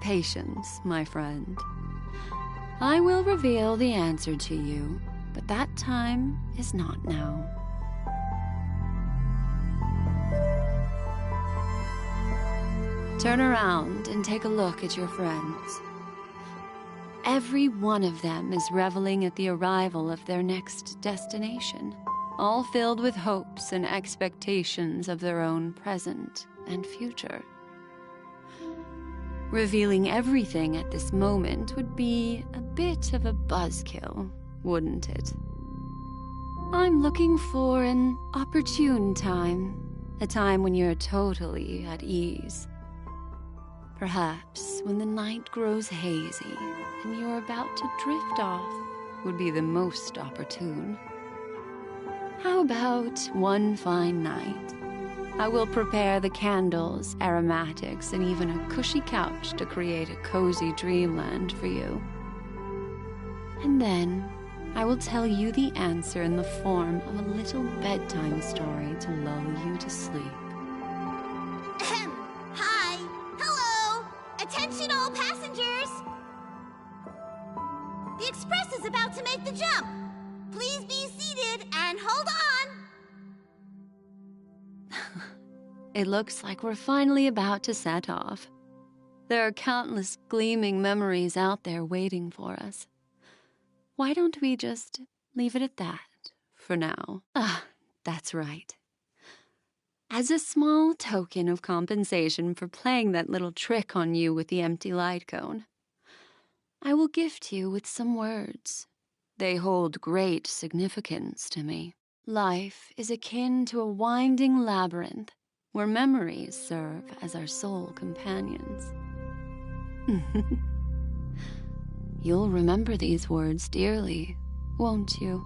Patience, my friend. I will reveal the answer to you, but that time is not now. Turn around and take a look at your friends. Every one of them is reveling at the arrival of their next destination, all filled with hopes and expectations of their own present and future. Revealing everything at this moment would be a bit of a buzzkill, wouldn't it? I'm looking for an opportune time, a time when you're totally at ease. Perhaps when the night grows hazy and you're about to drift off would be the most opportune. How about one fine night? I will prepare the candles, aromatics, and even a cushy couch to create a cozy dreamland for you. And then I will tell you the answer in the form of a little bedtime story to lull you to sleep. Hi! Hello! Attention all passengers! The express is about to make the jump. Please be seated and hold on! It looks like we're finally about to set off. There are countless gleaming memories out there waiting for us. Why don't we just leave it at that for now? That's right. As a small token of compensation for playing that little trick on you with the empty light cone, I will gift you with some words. They hold great significance to me. Life is akin to a winding labyrinth where memories serve as our sole companions. You'll remember these words dearly, won't you?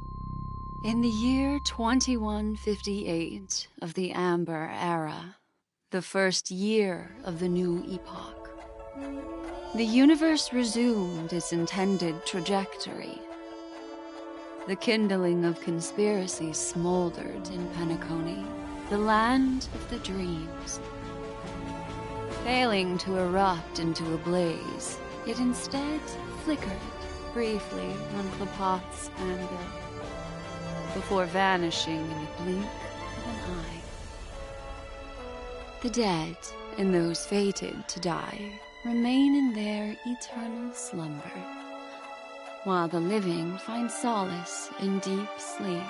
In the year 2158 of the Amber Era, the first year of the new epoch, the universe resumed its intended trajectory. The kindling of conspiracy smoldered in Penacony, the land of the dreams. Failing to erupt into a blaze, it instead flickered briefly on Clopot's anvil, before vanishing in the blink of an eye. The dead and those fated to die remain in their eternal slumber, while the living find solace in deep sleep.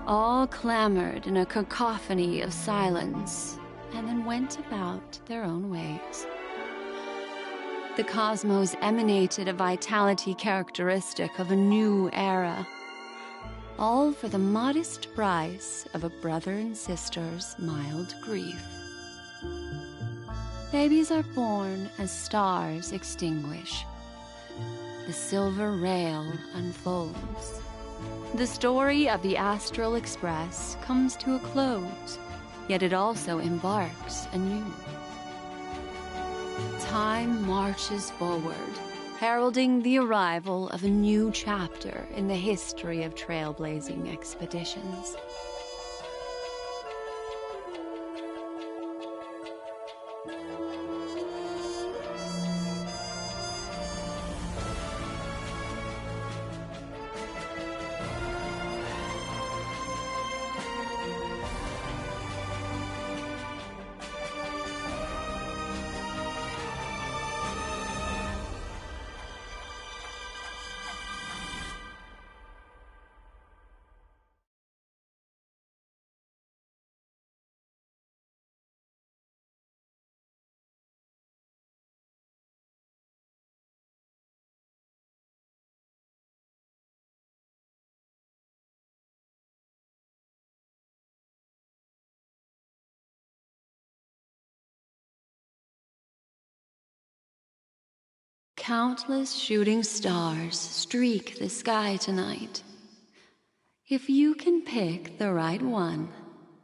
All clamored in a cacophony of silence, and then went about their own ways. The cosmos emanated a vitality characteristic of a new era, all for the modest price of a brother and sister's mild grief. Babies are born as stars extinguish. The silver rail unfolds. The story of the Astral Express comes to a close, yet it also embarks anew. Time marches forward, heralding the arrival of a new chapter in the history of trailblazing expeditions. Countless shooting stars streak the sky tonight. If you can pick the right one,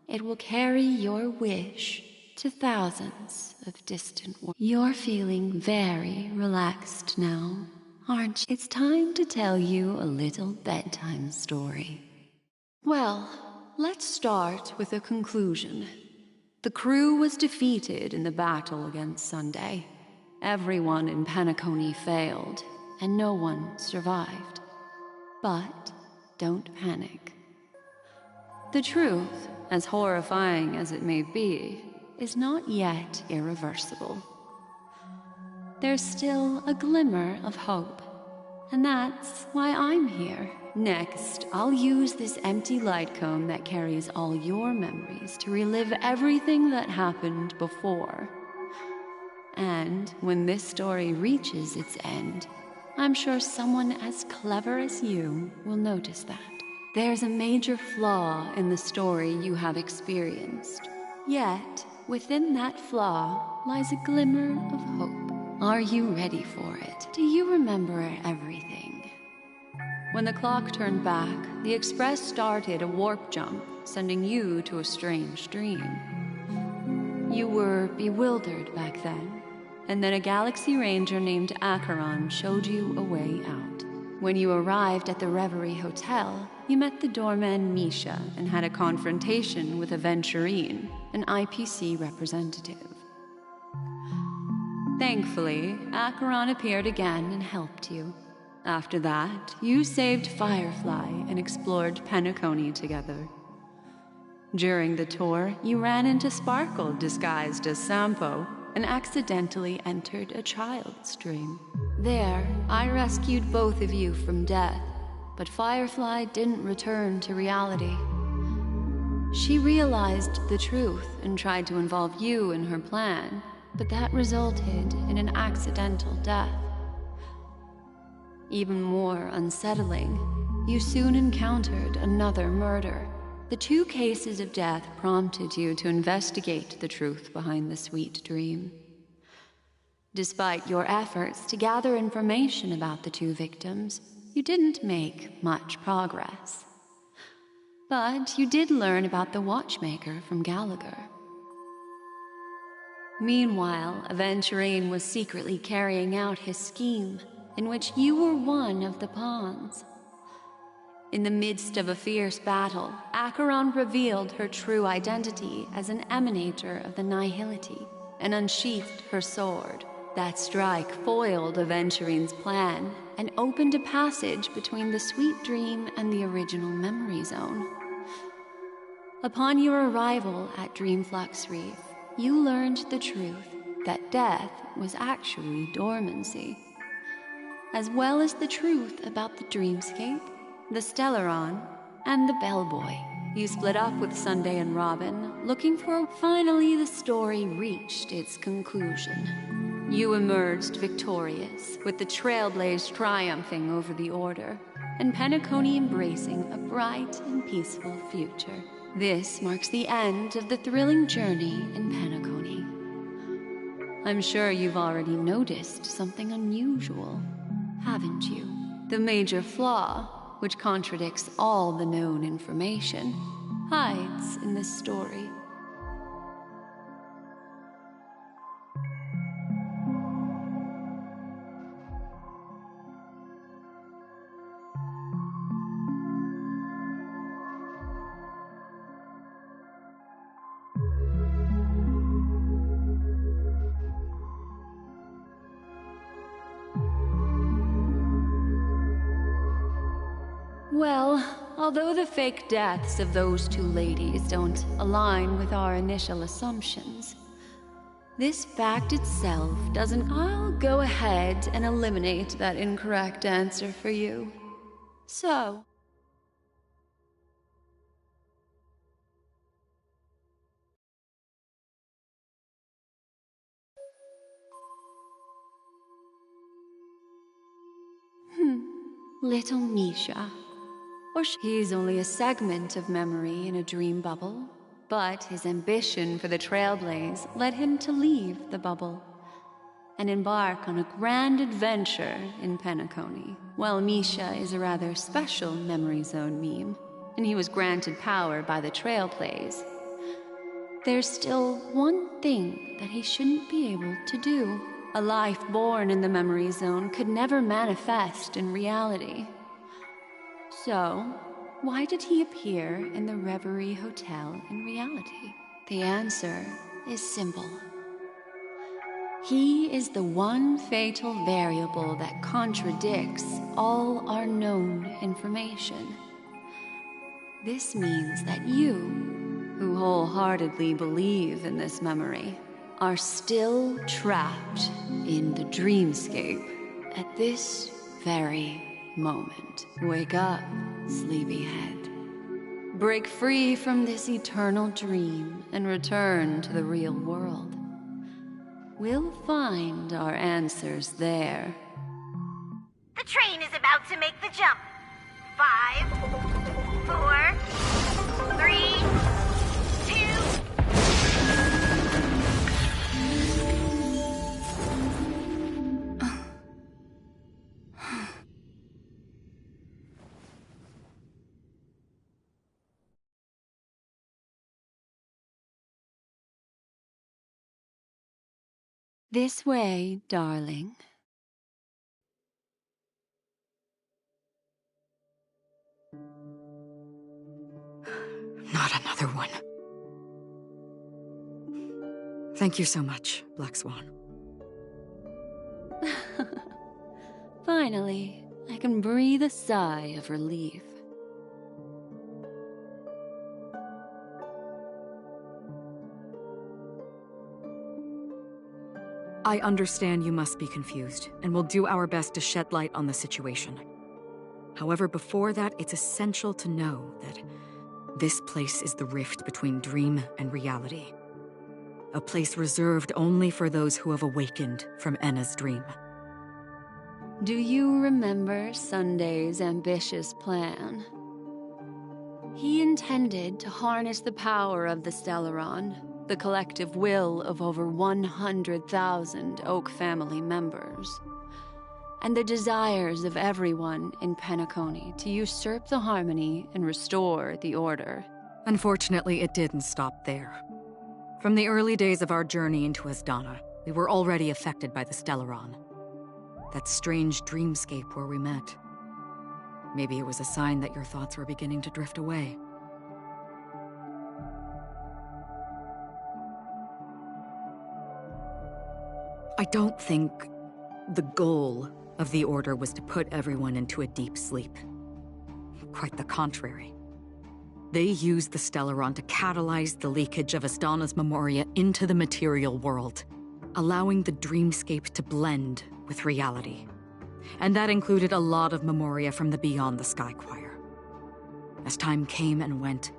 it will carry your wish to thousands of distant worlds. You're feeling very relaxed now, aren't you? It's time to tell you a little bedtime story. Well, let's start with a conclusion. The crew was defeated in the battle against Sunday. Everyone in Penacony failed, and no one survived. But don't panic. The truth, as horrifying as it may be, is not yet irreversible. There's still a glimmer of hope, and that's why I'm here. Next, I'll use this empty light cone that carries all your memories to relive everything that happened before. And when this story reaches its end, I'm sure someone as clever as you will notice that. There's a major flaw in the story you have experienced. Yet, within that flaw lies a glimmer of hope. Are you ready for it? Do you remember everything? When the clock turned back, the Express started a warp jump, sending you to a strange dream. You were bewildered back then, and then a Galaxy Ranger named Acheron showed you a way out. When you arrived at the Reverie Hotel, you met the doorman Misha and had a confrontation with Aventurine, an IPC representative. Thankfully, Acheron appeared again and helped you. After that, you saved Firefly and explored Penacony together. During the tour, you ran into Sparkle disguised as Sampo and accidentally entered a child's dream. There, I rescued both of you from death, but Firefly didn't return to reality. She realized the truth and tried to involve you in her plan, but that resulted in an accidental death. Even more unsettling, you soon encountered another murder. The 2 cases of death prompted you to investigate the truth behind the sweet dream. Despite your efforts to gather information about the 2 victims, you didn't make much progress. But you did learn about the watchmaker from Gallagher. Meanwhile, Aventurine was secretly carrying out his scheme, in which you were one of the pawns. In the midst of a fierce battle, Acheron revealed her true identity as an emanator of the Nihility and unsheathed her sword. That strike foiled Aventurine's plan and opened a passage between the sweet dream and the original memory zone. Upon your arrival at Dreamflux Reef, you learned the truth that death was actually dormancy, as well as the truth about the dreamscape, the Stellaron, and the Bellboy. You split up with Sunday and Robin, looking for finally the story reached its conclusion. You emerged victorious, with the Trailblaze triumphing over the Order, and Penacony embracing a bright and peaceful future. This marks the end of the thrilling journey in Penacony. I'm sure you've already noticed something unusual, haven't you? The major flaw, which contradicts all the known information, hides in this story. Well, although the fake deaths of those 2 ladies don't align with our initial assumptions, this fact itself doesn't. I'll go ahead and eliminate that incorrect answer for you. So, little Misha. Or he's only a segment of memory in a dream bubble, but his ambition for the Trailblaze led him to leave the bubble and embark on a grand adventure in Penacony. While Misha is a rather special memory zone meme, and he was granted power by the Trailblaze, there's still one thing that he shouldn't be able to do. A life born in the memory zone could never manifest in reality. So, why did he appear in the Reverie Hotel in reality? The answer is simple. He is the one fatal variable that contradicts all our known information. This means that you, who wholeheartedly believe in this memory, are still trapped in the dreamscape at this very moment. Wake up, sleepyhead. Break free from this eternal dream and return to the real world. We'll find our answers there. The train is about to make the jump. 5, 4, 3, 2. This way, darling. Not another one. Thank you so much, Black Swan. Finally, I can breathe a sigh of relief. I understand you must be confused, and we'll do our best to shed light on the situation. However, before that, it's essential to know that this place is the rift between dream and reality. A place reserved only for those who have awakened from Enna's dream. Do you remember Sunday's ambitious plan? He intended to harness the power of the Stellaron, the collective will of over 100,000 Oak family members, and the desires of everyone in Penacony to usurp the harmony and restore the order. Unfortunately, it didn't stop there. From the early days of our journey into Asdana, we were already affected by the Stellaron. That strange dreamscape where we met. Maybe it was a sign that your thoughts were beginning to drift away. I don't think the goal of the Order was to put everyone into a deep sleep. Quite the contrary. They used the Stellaron to catalyze the leakage of Asdana's memoria into the material world, allowing the dreamscape to blend with reality. And that included a lot of memoria from the Beyond the Sky Choir. As time came and went,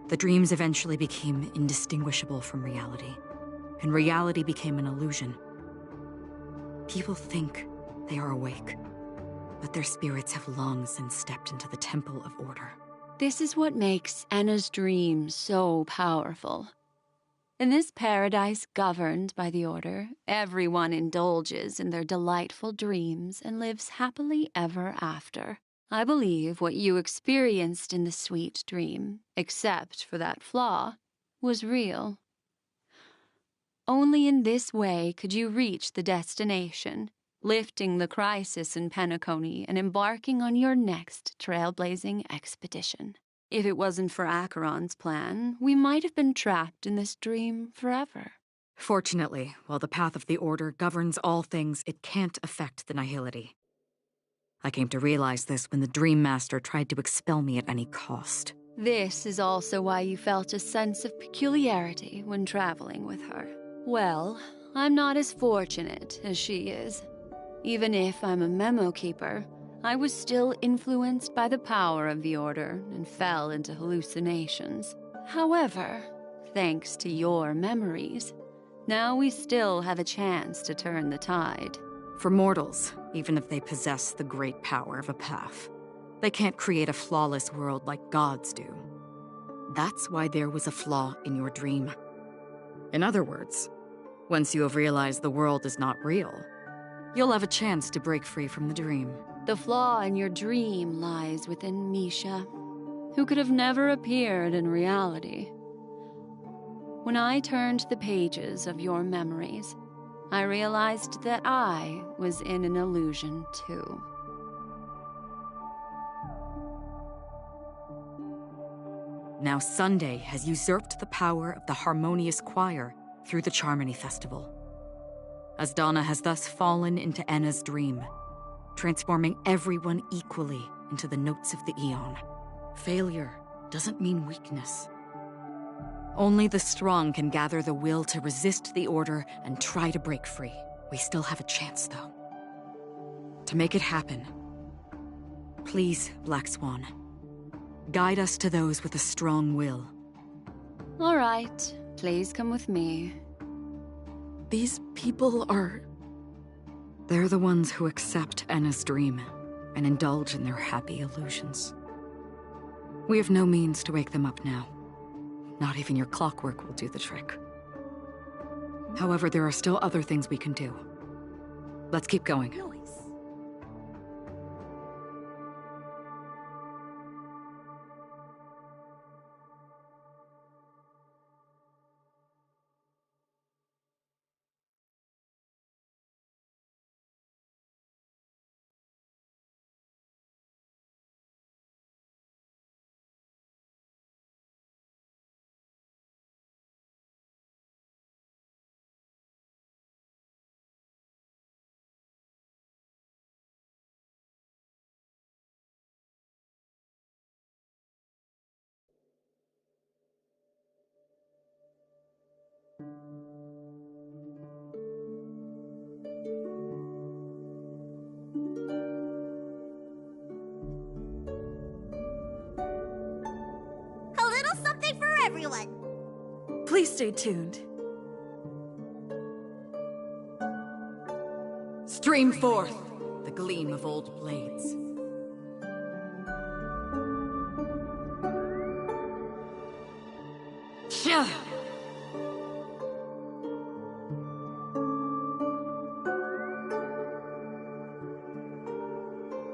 the dreams eventually became indistinguishable from reality, and reality became an illusion. People think they are awake, but their spirits have long since stepped into the Temple of Order. This is what makes Enna's dream so powerful. In this paradise governed by the Order, everyone indulges in their delightful dreams and lives happily ever after. I believe what you experienced in the sweet dream, except for that flaw, was real. Only in this way could you reach the destination, lifting the crisis in Penacony and embarking on your next trailblazing expedition. If it wasn't for Acheron's plan, we might have been trapped in this dream forever. Fortunately, while the path of the Order governs all things, it can't affect the Nihility. I came to realize this when the Dream Master tried to expel me at any cost. This is also why you felt a sense of peculiarity when traveling with her. Well, I'm not as fortunate as she is. Even if I'm a memo keeper, I was still influenced by the power of the Order and fell into hallucinations. However, thanks to your memories, now we still have a chance to turn the tide. For mortals, even if they possess the great power of a path, they can't create a flawless world like gods do. That's why there was a flaw in your dream. In other words, once you have realized the world is not real, you'll have a chance to break free from the dream. The flaw in your dream lies within Misha, who could have never appeared in reality. When I turned the pages of your memories, I realized that I was in an illusion too. Now Sunday has usurped the power of the harmonious choir through the Charmony Festival. Asdana has thus fallen into Enna's dream, transforming everyone equally into the notes of the Aeon. Failure doesn't mean weakness. Only the strong can gather the will to resist the order and try to break free. We still have a chance, though. To make it happen, please, Black Swan, guide us to those with a strong will. All right, please come with me. These people are... They're the ones who accept Enna's dream and indulge in their happy illusions. We have no means to wake them up now. Not even your clockwork will do the trick. However, there are still other things we can do. Let's keep going. A little something for everyone. Please stay tuned. Stream forth the gleam of old blades.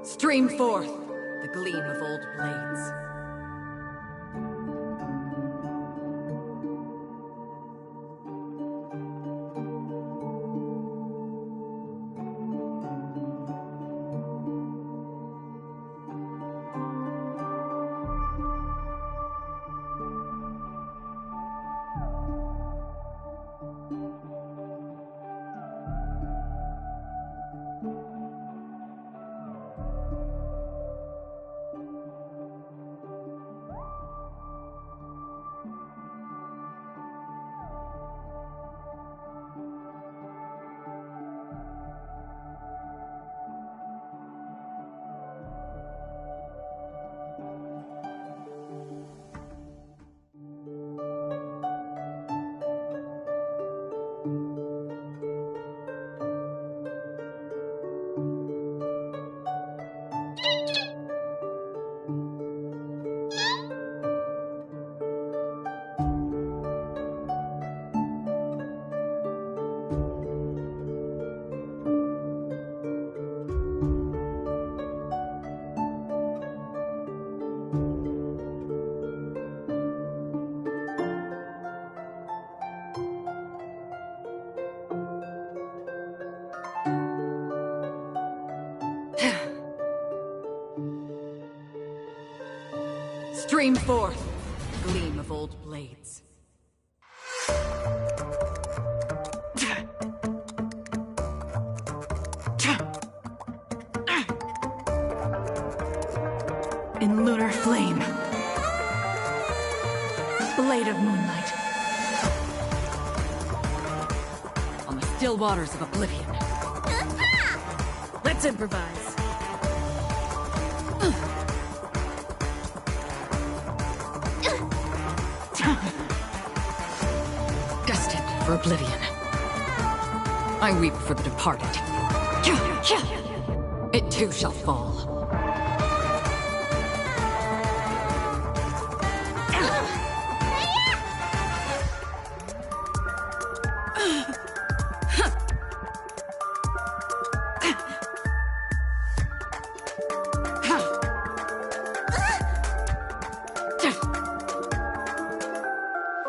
Stream forth the gleam of old blades. Stream forth the gleam of old blades. In lunar flame, blade of moonlight, on the still waters of oblivion. Let's improvise. Destined for oblivion. I weep for the departed. It too shall fall.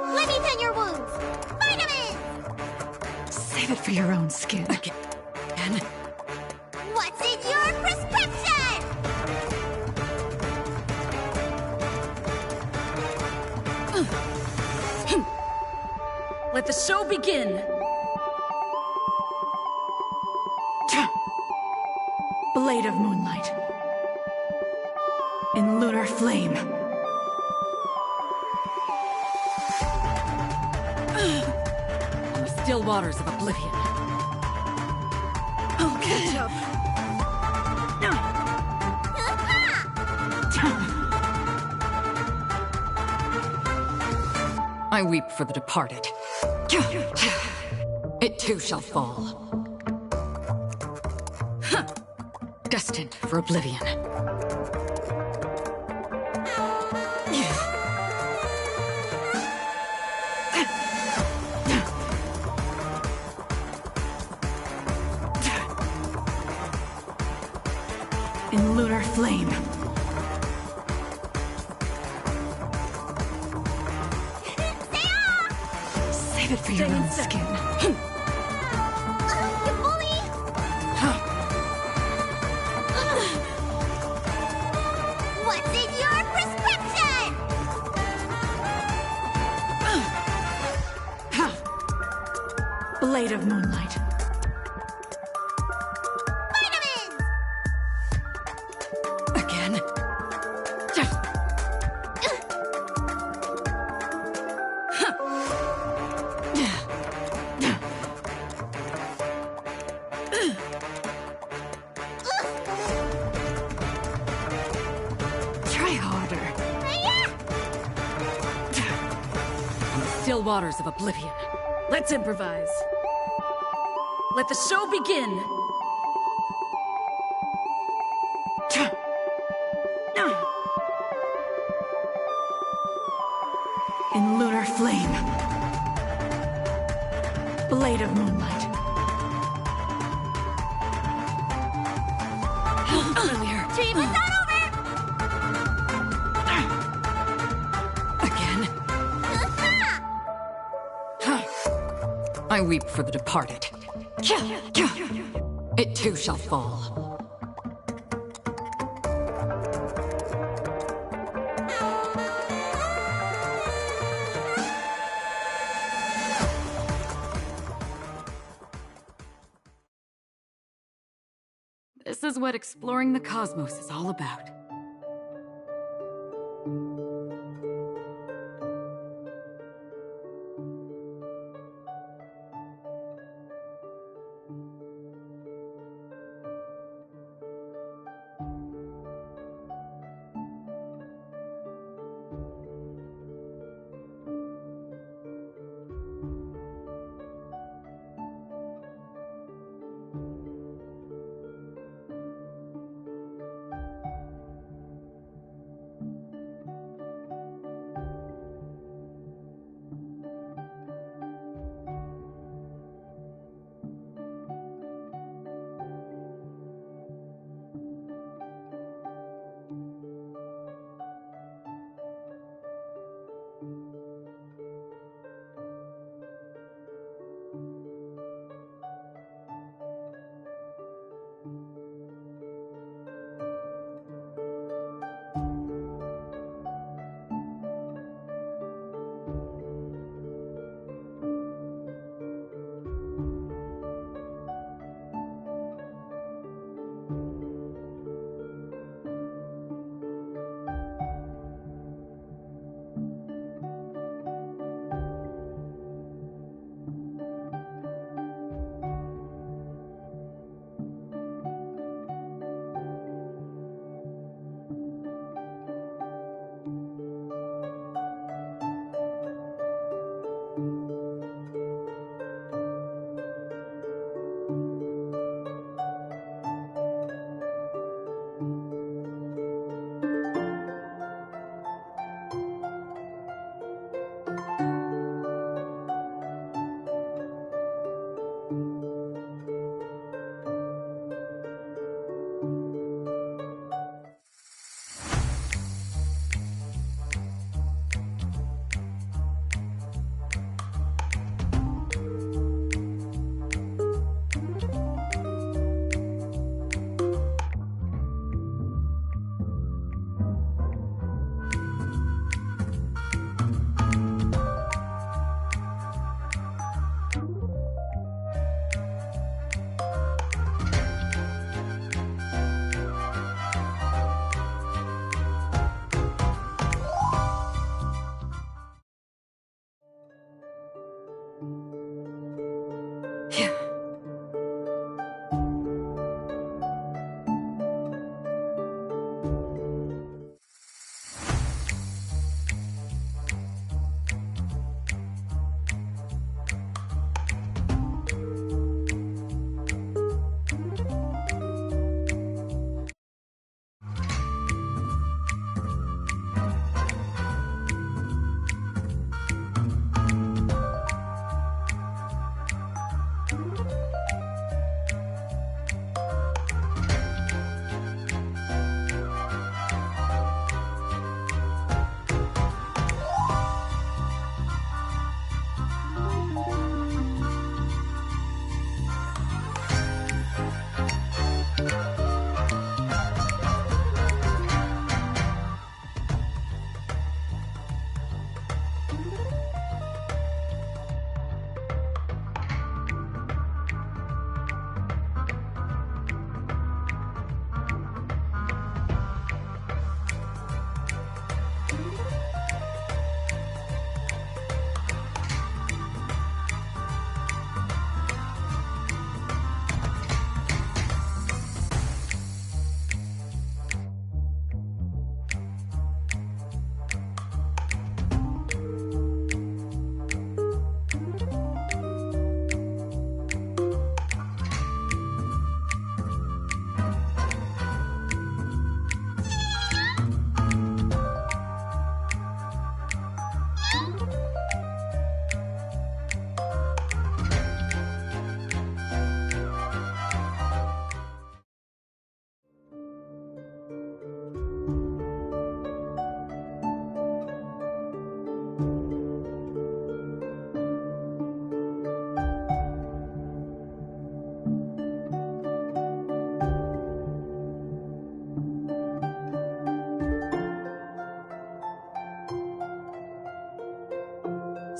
Let me tend your wounds. Vitamins! Save it for your own skin. Again. What's in your prescription? Let the show begin! Blade of moonlight. In lunar flame. On the still waters of oblivion. I'll catch up. I weep for the departed. It too shall fall. Destined for oblivion. In lunar flame. Save it for your own skin. You bully! What's in your prescription? Blade of moonlight. Vitamins! Again. Try harder. On the still waters of oblivion. Let's improvise. Let the show begin. In lunar flame. Blade of moonlight. Earlier. Dream is not over! Again. I weep for the departed. It too shall fall. This is what exploring the cosmos is all about.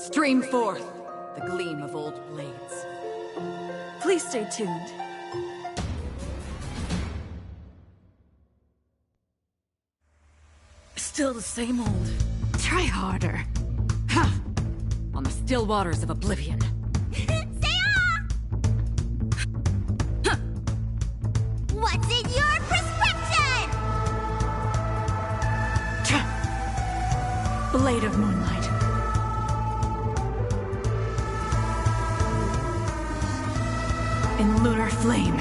Stream forth the gleam of old blades. Please stay tuned. Still the same old. Try harder. Ha! On the still waters of oblivion. What's in your prescription? Blade of Moonlight. In lunar flame.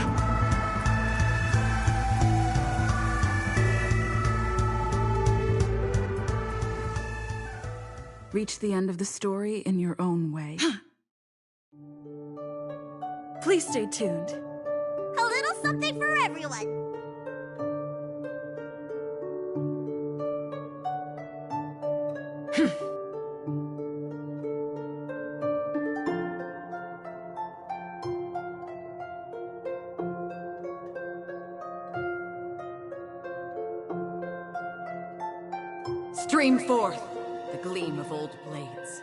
Reach the end of the story in your own way. Please stay tuned. A little something for everyone. Stream forth the gleam of old blades.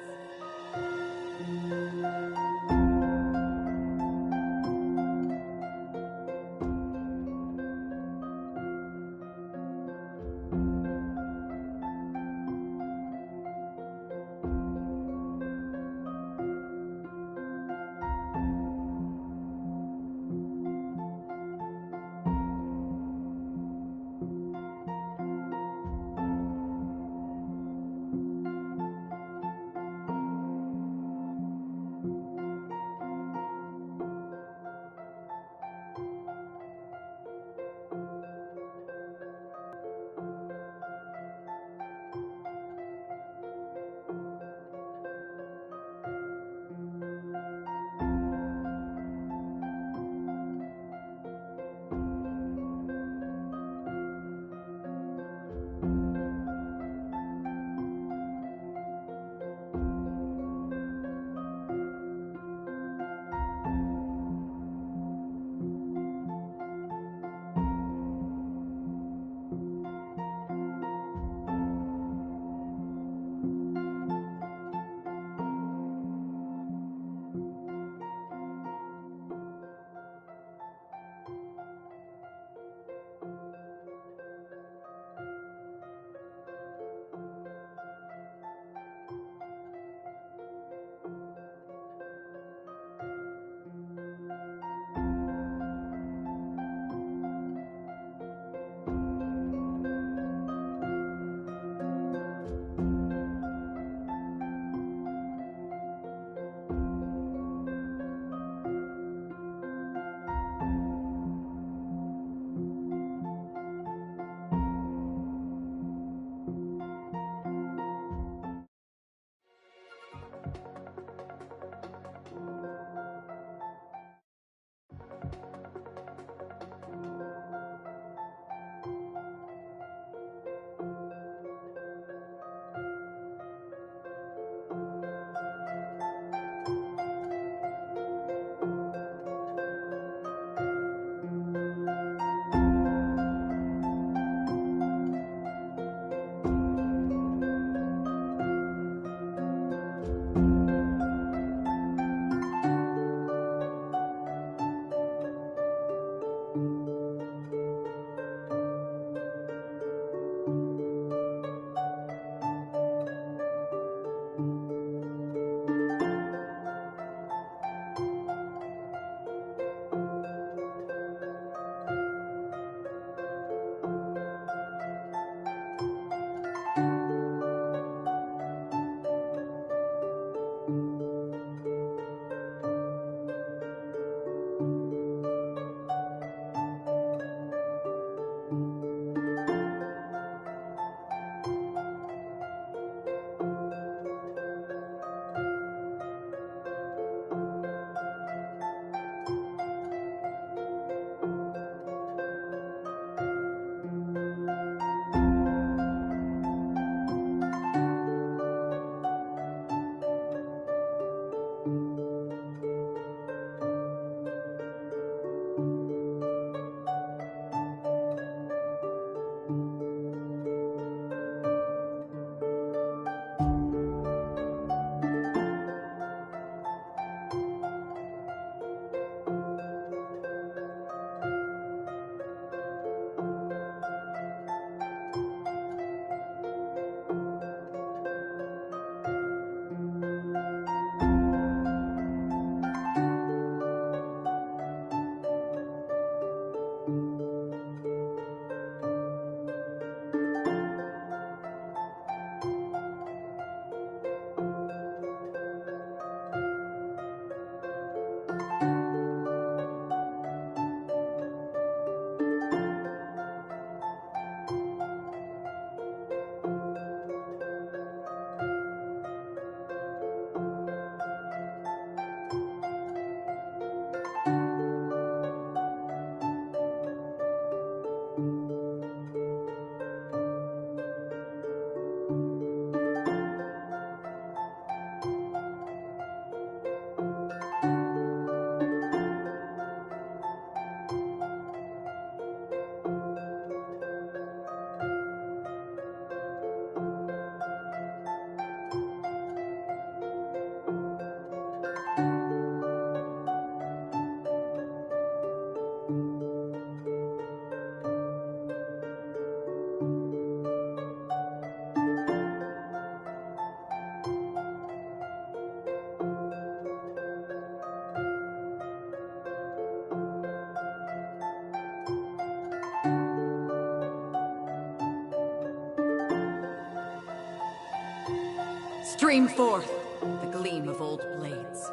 Stream forth the gleam of old blades.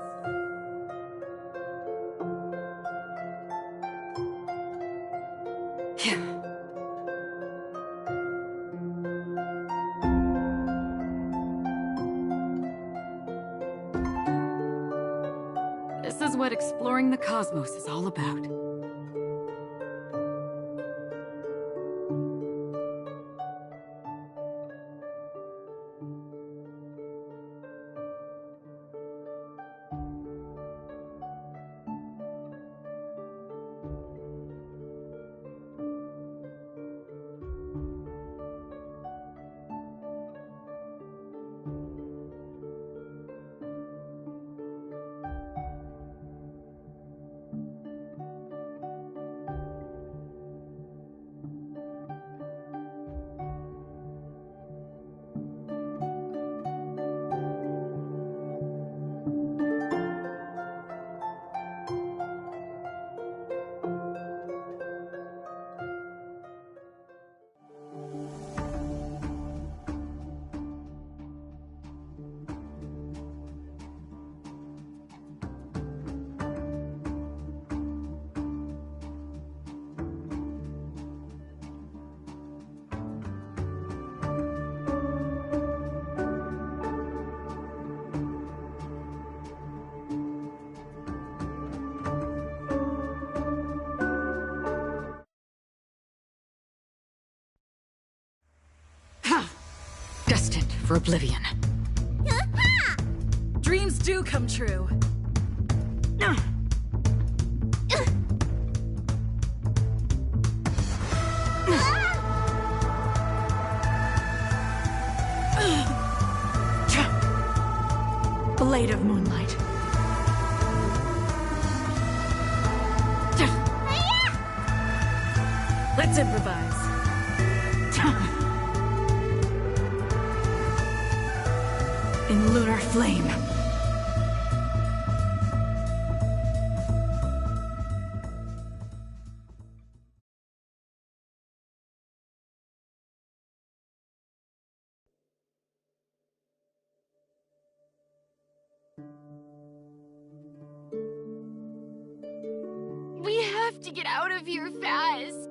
This is what exploring the cosmos is all about. Destined for oblivion. Dreams do come true. Blade of moonlight. Let's improvise. In lunar flame. We have to get out of here fast.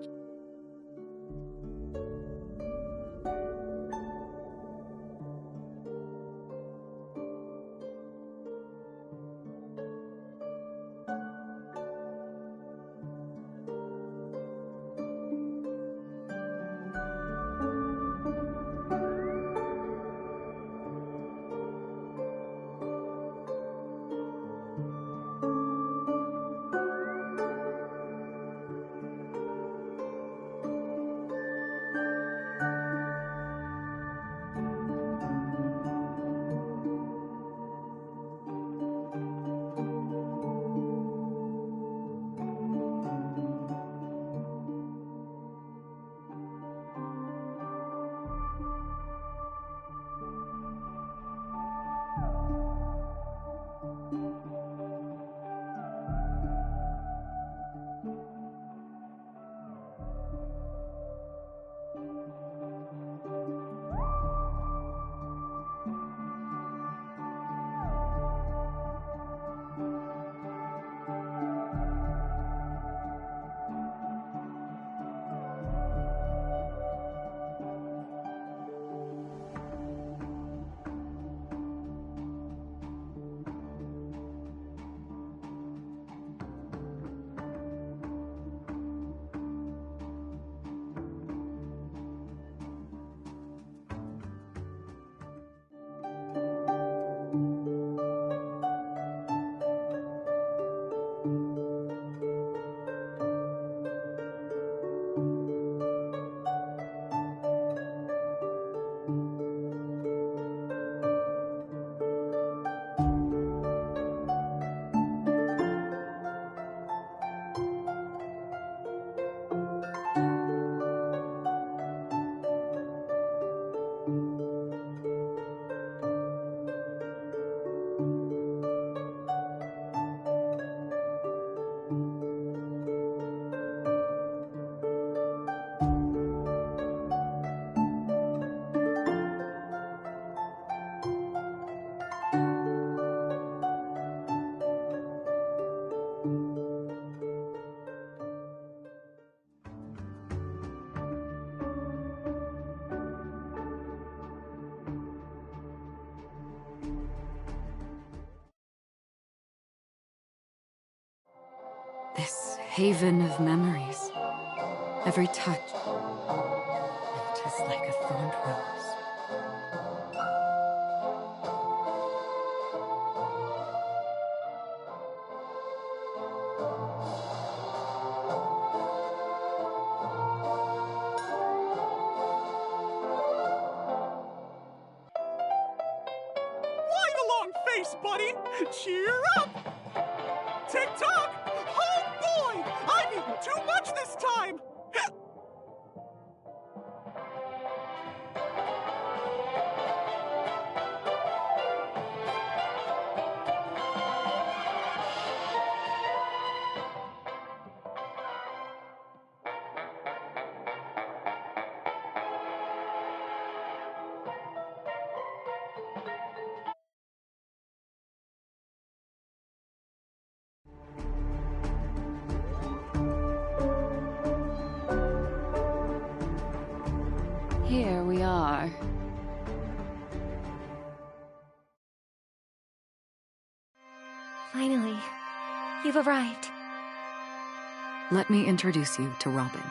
haven of memories. Every touch, it is like a thorned rose. Why the long face, buddy? Cheer up! Tick-tock! Oh boy! I've eaten too much this time! Here we are. Finally, you've arrived. Let me introduce you to Robin.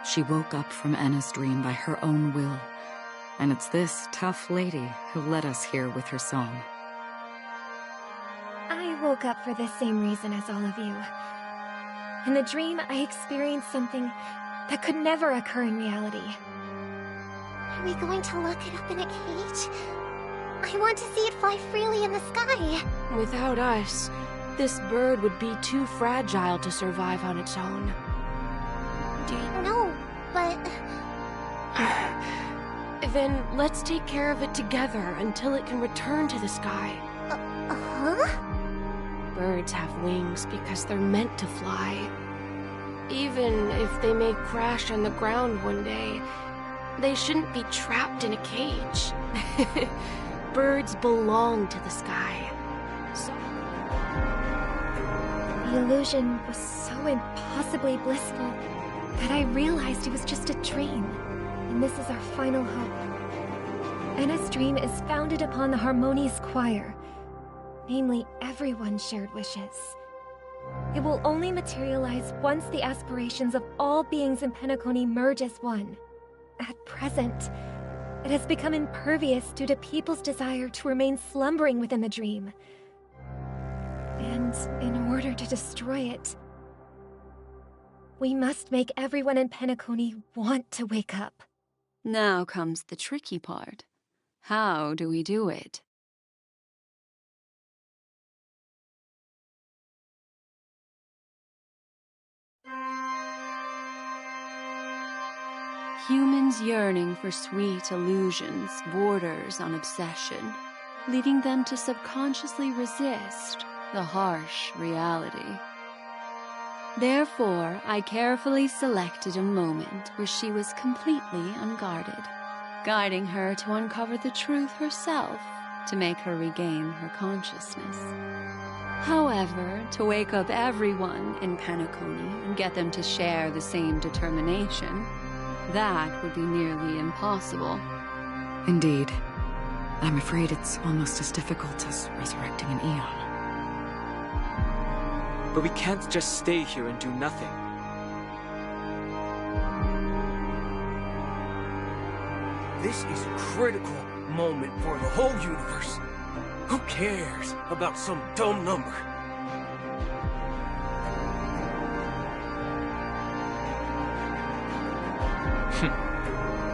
She woke up from Anna's dream by her own will, and it's this tough lady who led us here with her song. I woke up for the same reason as all of you. In the dream, I experienced something that could never occur in reality. Are we going to lock it up in a cage? I want to see it fly freely in the sky. Without us, this bird would be too fragile to survive on its own. No, but... Then let's take care of it together until it can return to the sky. Huh? Birds have wings because they're meant to fly. Even if they may crash on the ground one day, they shouldn't be trapped in a cage. Birds belong to the sky. So... The illusion was so impossibly blissful that I realized it was just a dream, and this is our final hope. Anna's dream is founded upon the harmonious choir, namely everyone's shared wishes. It will only materialize once the aspirations of all beings in Penacony merge as one. At present, it has become impervious due to people's desire to remain slumbering within the dream. And in order to destroy it, we must make everyone in Penacony want to wake up. Now comes the tricky part. How do we do it? Humans yearning for sweet illusions borders on obsession, leading them to subconsciously resist the harsh reality. Therefore, I carefully selected a moment where she was completely unguarded, guiding her to uncover the truth herself to make her regain her consciousness. However, to wake up everyone in Penacony and get them to share the same determination, that would be nearly impossible. Indeed. I'm afraid it's almost as difficult as resurrecting an Eon. But we can't just stay here and do nothing. This is a critical moment for the whole universe. Who cares about some dumb number?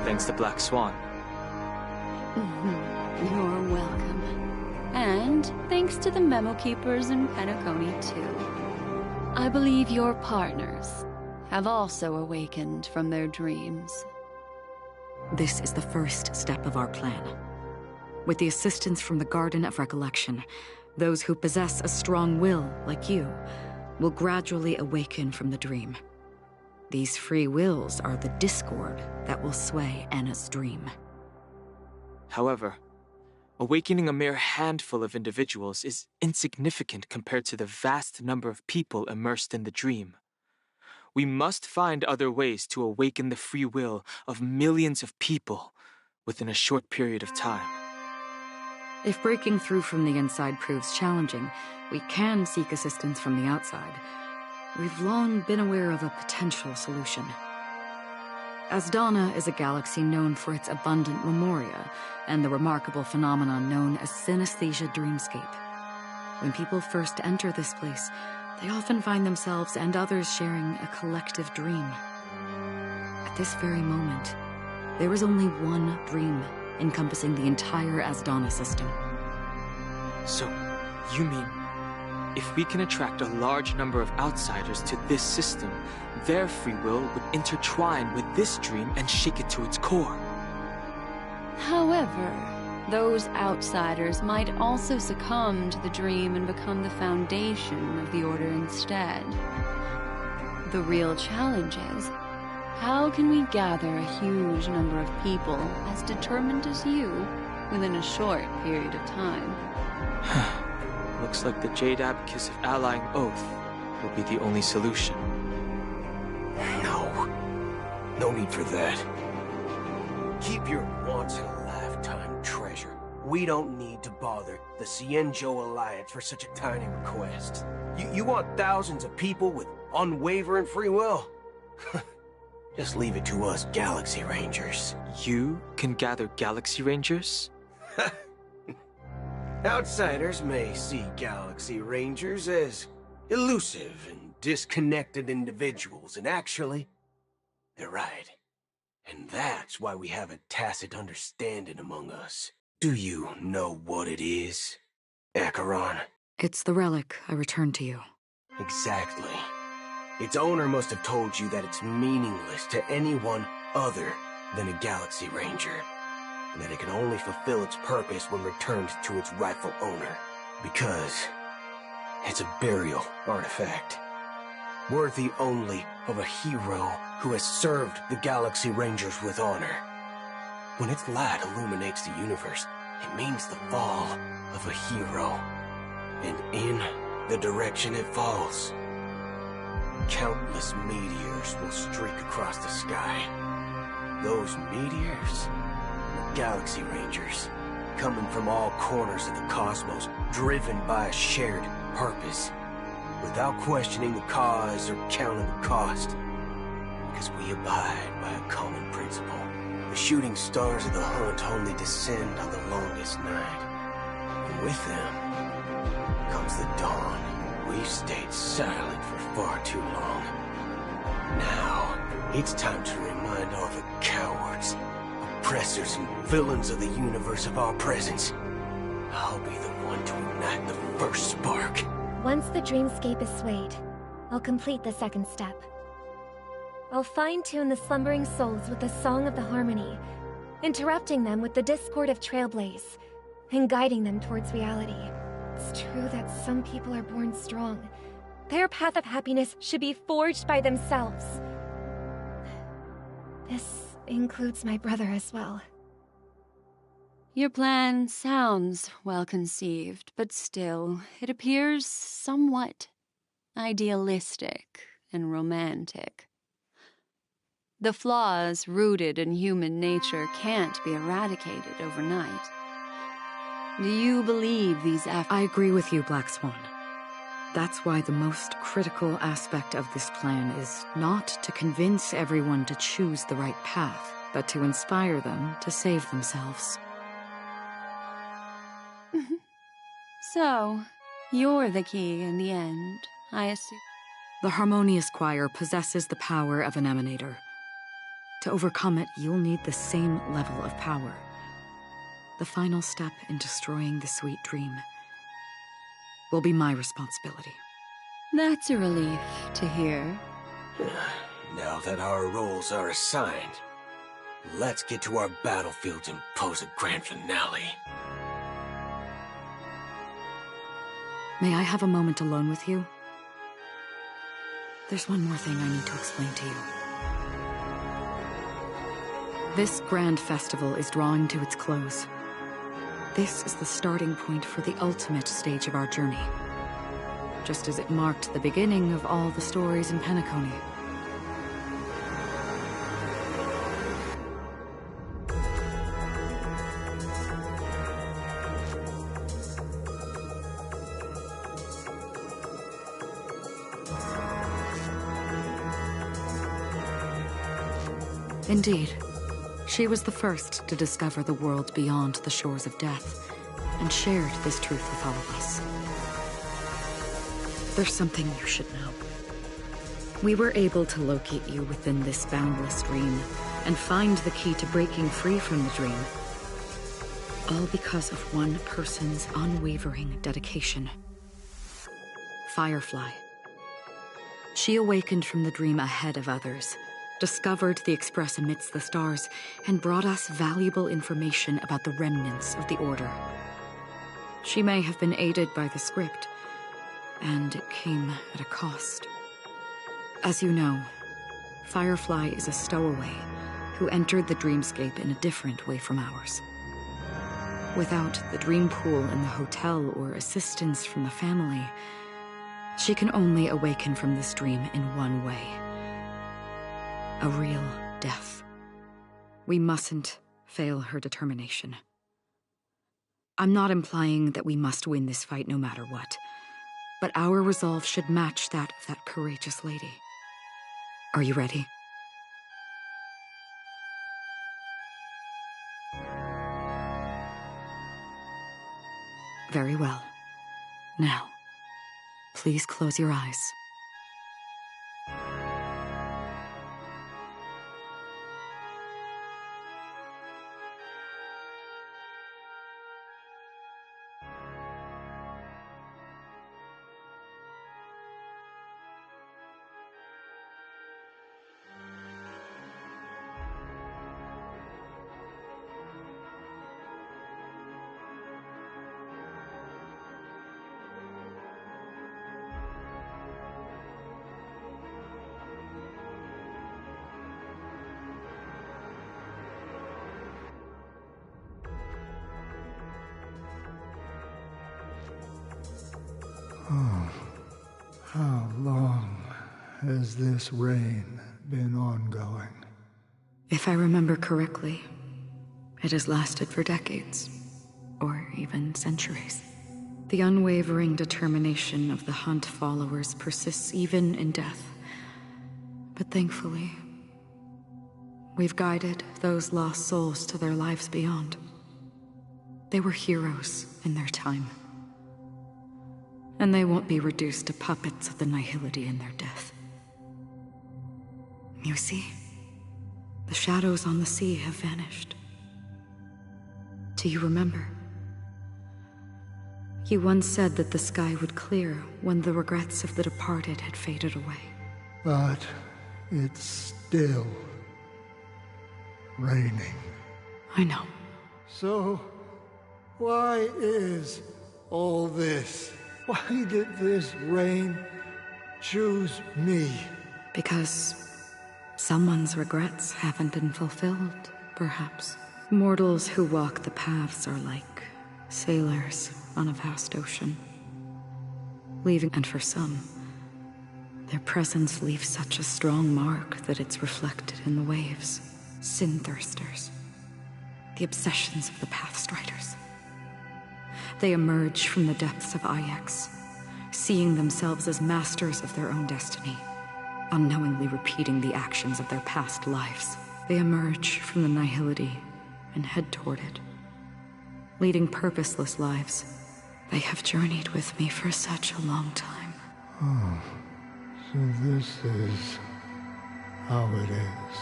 Thanks to Black Swan. You're welcome. And thanks to the memo keepers in Penacony, too. I believe your partners have also awakened from their dreams. This is the first step of our plan. With the assistance from the Garden of Recollection, those who possess a strong will, like you, will gradually awaken from the dream. These free wills are the discord that will sway Anna's dream. However, awakening a mere handful of individuals is insignificant compared to the vast number of people immersed in the dream. We must find other ways to awaken the free will of millions of people within a short period of time. If breaking through from the inside proves challenging, we can seek assistance from the outside. we've long been aware of a potential solution. Asdana is a galaxy known for its abundant memoria and the remarkable phenomenon known as synesthesia dreamscape. When people first enter this place, they often find themselves and others sharing a collective dream. At this very moment, there is only one dream encompassing the entire Asdana system. So, you mean, if we can attract a large number of outsiders to this system, their free will would intertwine with this dream and shake it to its core? However, those outsiders might also succumb to the dream and become the foundation of the Order instead. The real challenge is, how can we gather a huge number of people as determined as you within a short period of time? Looks like the Jade Abacus of Allying Oath will be the only solution. No need for that. Keep your once-in-a-lifetime treasure. We don't need to bother the Cienjo Alliance for such a tiny request. You want thousands of people with unwavering free will? Just leave it to us Galaxy Rangers. You can gather Galaxy Rangers? Outsiders may see Galaxy Rangers as elusive and disconnected individuals, and actually, they're right. And that's why we have a tacit understanding among us. Do you know what it is, Acheron? It's the relic I returned to you. Exactly. Its owner must have told you that it's meaningless to anyone other than a Galaxy Ranger, and that it can only fulfill its purpose when returned to its rightful owner, because it's a burial artifact, worthy only of a hero who has served the Galaxy Rangers with honor. When its light illuminates the universe, it means the fall of a hero, and in the direction it falls, countless meteors will streak across the sky. Those meteors are Galaxy Rangers, coming from all corners of the cosmos, driven by a shared purpose, without questioning the cause or counting the cost, because we abide by a common principle. The shooting stars of the hunt only descend on the longest night, and with them comes the dawn. We've stayed silent for far too long. Now, it's time to remind all the cowards, oppressors, and villains of the universe of our presence. I'll be the one to ignite the first spark. Once the dreamscape is swayed, I'll complete the second step. I'll fine-tune the slumbering souls with the Song of the Harmony, interrupting them with the discord of Trailblaze, and guiding them towards reality. It's true that some people are born strong. Their path of happiness should be forged by themselves. This includes my brother as well. Your plan sounds well conceived, but still, it appears somewhat idealistic and romantic. The flaws rooted in human nature can't be eradicated overnight. Do you believe these efforts? I agree with you, Black Swan. That's why the most critical aspect of this plan is not to convince everyone to choose the right path, but to inspire them to save themselves. So, you're the key in the end, I assume. The Harmonious Choir possesses the power of an emanator. To overcome it, you'll need the same level of power. The final step in destroying the sweet dream will be my responsibility. That's a relief to hear. Now that our roles are assigned, let's get to our battlefields and pose a grand finale. May I have a moment alone with you? There's one more thing I need to explain to you. This grand festival is drawing to its close. This is the starting point for the ultimate stage of our journey, just as it marked the beginning of all the stories in Penacony. Indeed. She was the first to discover the world beyond the shores of death, and shared this truth with all of us. There's something you should know. We were able to locate you within this boundless dream, and find the key to breaking free from the dream. All because of one person's unwavering dedication. Firefly. She awakened from the dream ahead of others, discovered the Express amidst the stars, and brought us valuable information about the remnants of the Order. She may have been aided by the script, and it came at a cost. As you know, Firefly is a stowaway who entered the dreamscape in a different way from ours. Without the dream pool in the hotel or assistance from the family, she can only awaken from this dream in one way. A real death. We mustn't fail her determination. I'm not implying that we must win this fight no matter what, but our resolve should match that of that courageous lady. Are you ready? Very well. Now, please close your eyes. Oh, how long has this reign been ongoing? If I remember correctly, it has lasted for decades, or even centuries. The unwavering determination of the Hunt followers persists even in death. But thankfully, we've guided those lost souls to their lives beyond. They were heroes in their time. And they won't be reduced to puppets of the nihility in their death. You see, the shadows on the sea have vanished. Do you remember? You once said that the sky would clear when the regrets of the departed had faded away. But it's still raining. I know. So, why is all this? Why did this rain choose me? Because someone's regrets haven't been fulfilled, perhaps. Mortals who walk the paths are like sailors on a vast ocean. Leaving, and for some, their presence leaves such a strong mark that it's reflected in the waves. Sin-thirsters. The obsessions of the Pathstriders. They emerge from the depths of Ix, seeing themselves as masters of their own destiny, unknowingly repeating the actions of their past lives. They emerge from the nihility and head toward it, leading purposeless lives. They have journeyed with me for such a long time. Oh, so this is how it is.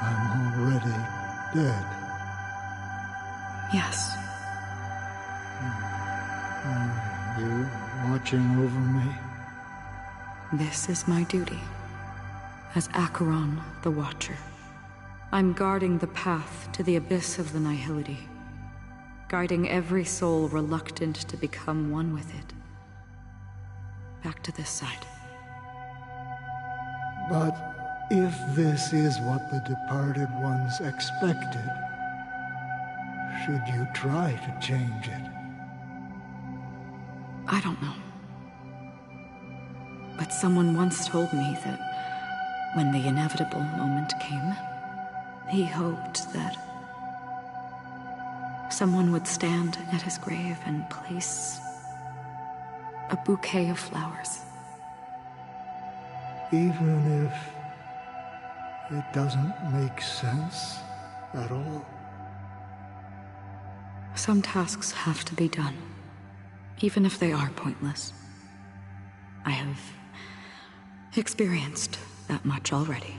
I'm already dead. Yes. Are you watching over me? This is my duty. As Acheron, the Watcher. I'm guarding the path to the abyss of the nihility, guiding every soul reluctant to become one with it. Back to this side. But if this is what the departed ones expected, should you try to change it? I don't know. But someone once told me that when the inevitable moment came, he hoped that someone would stand at his grave and place a bouquet of flowers. even if it doesn't make sense at all. Some tasks have to be done, even if they are pointless. I have experienced that much already.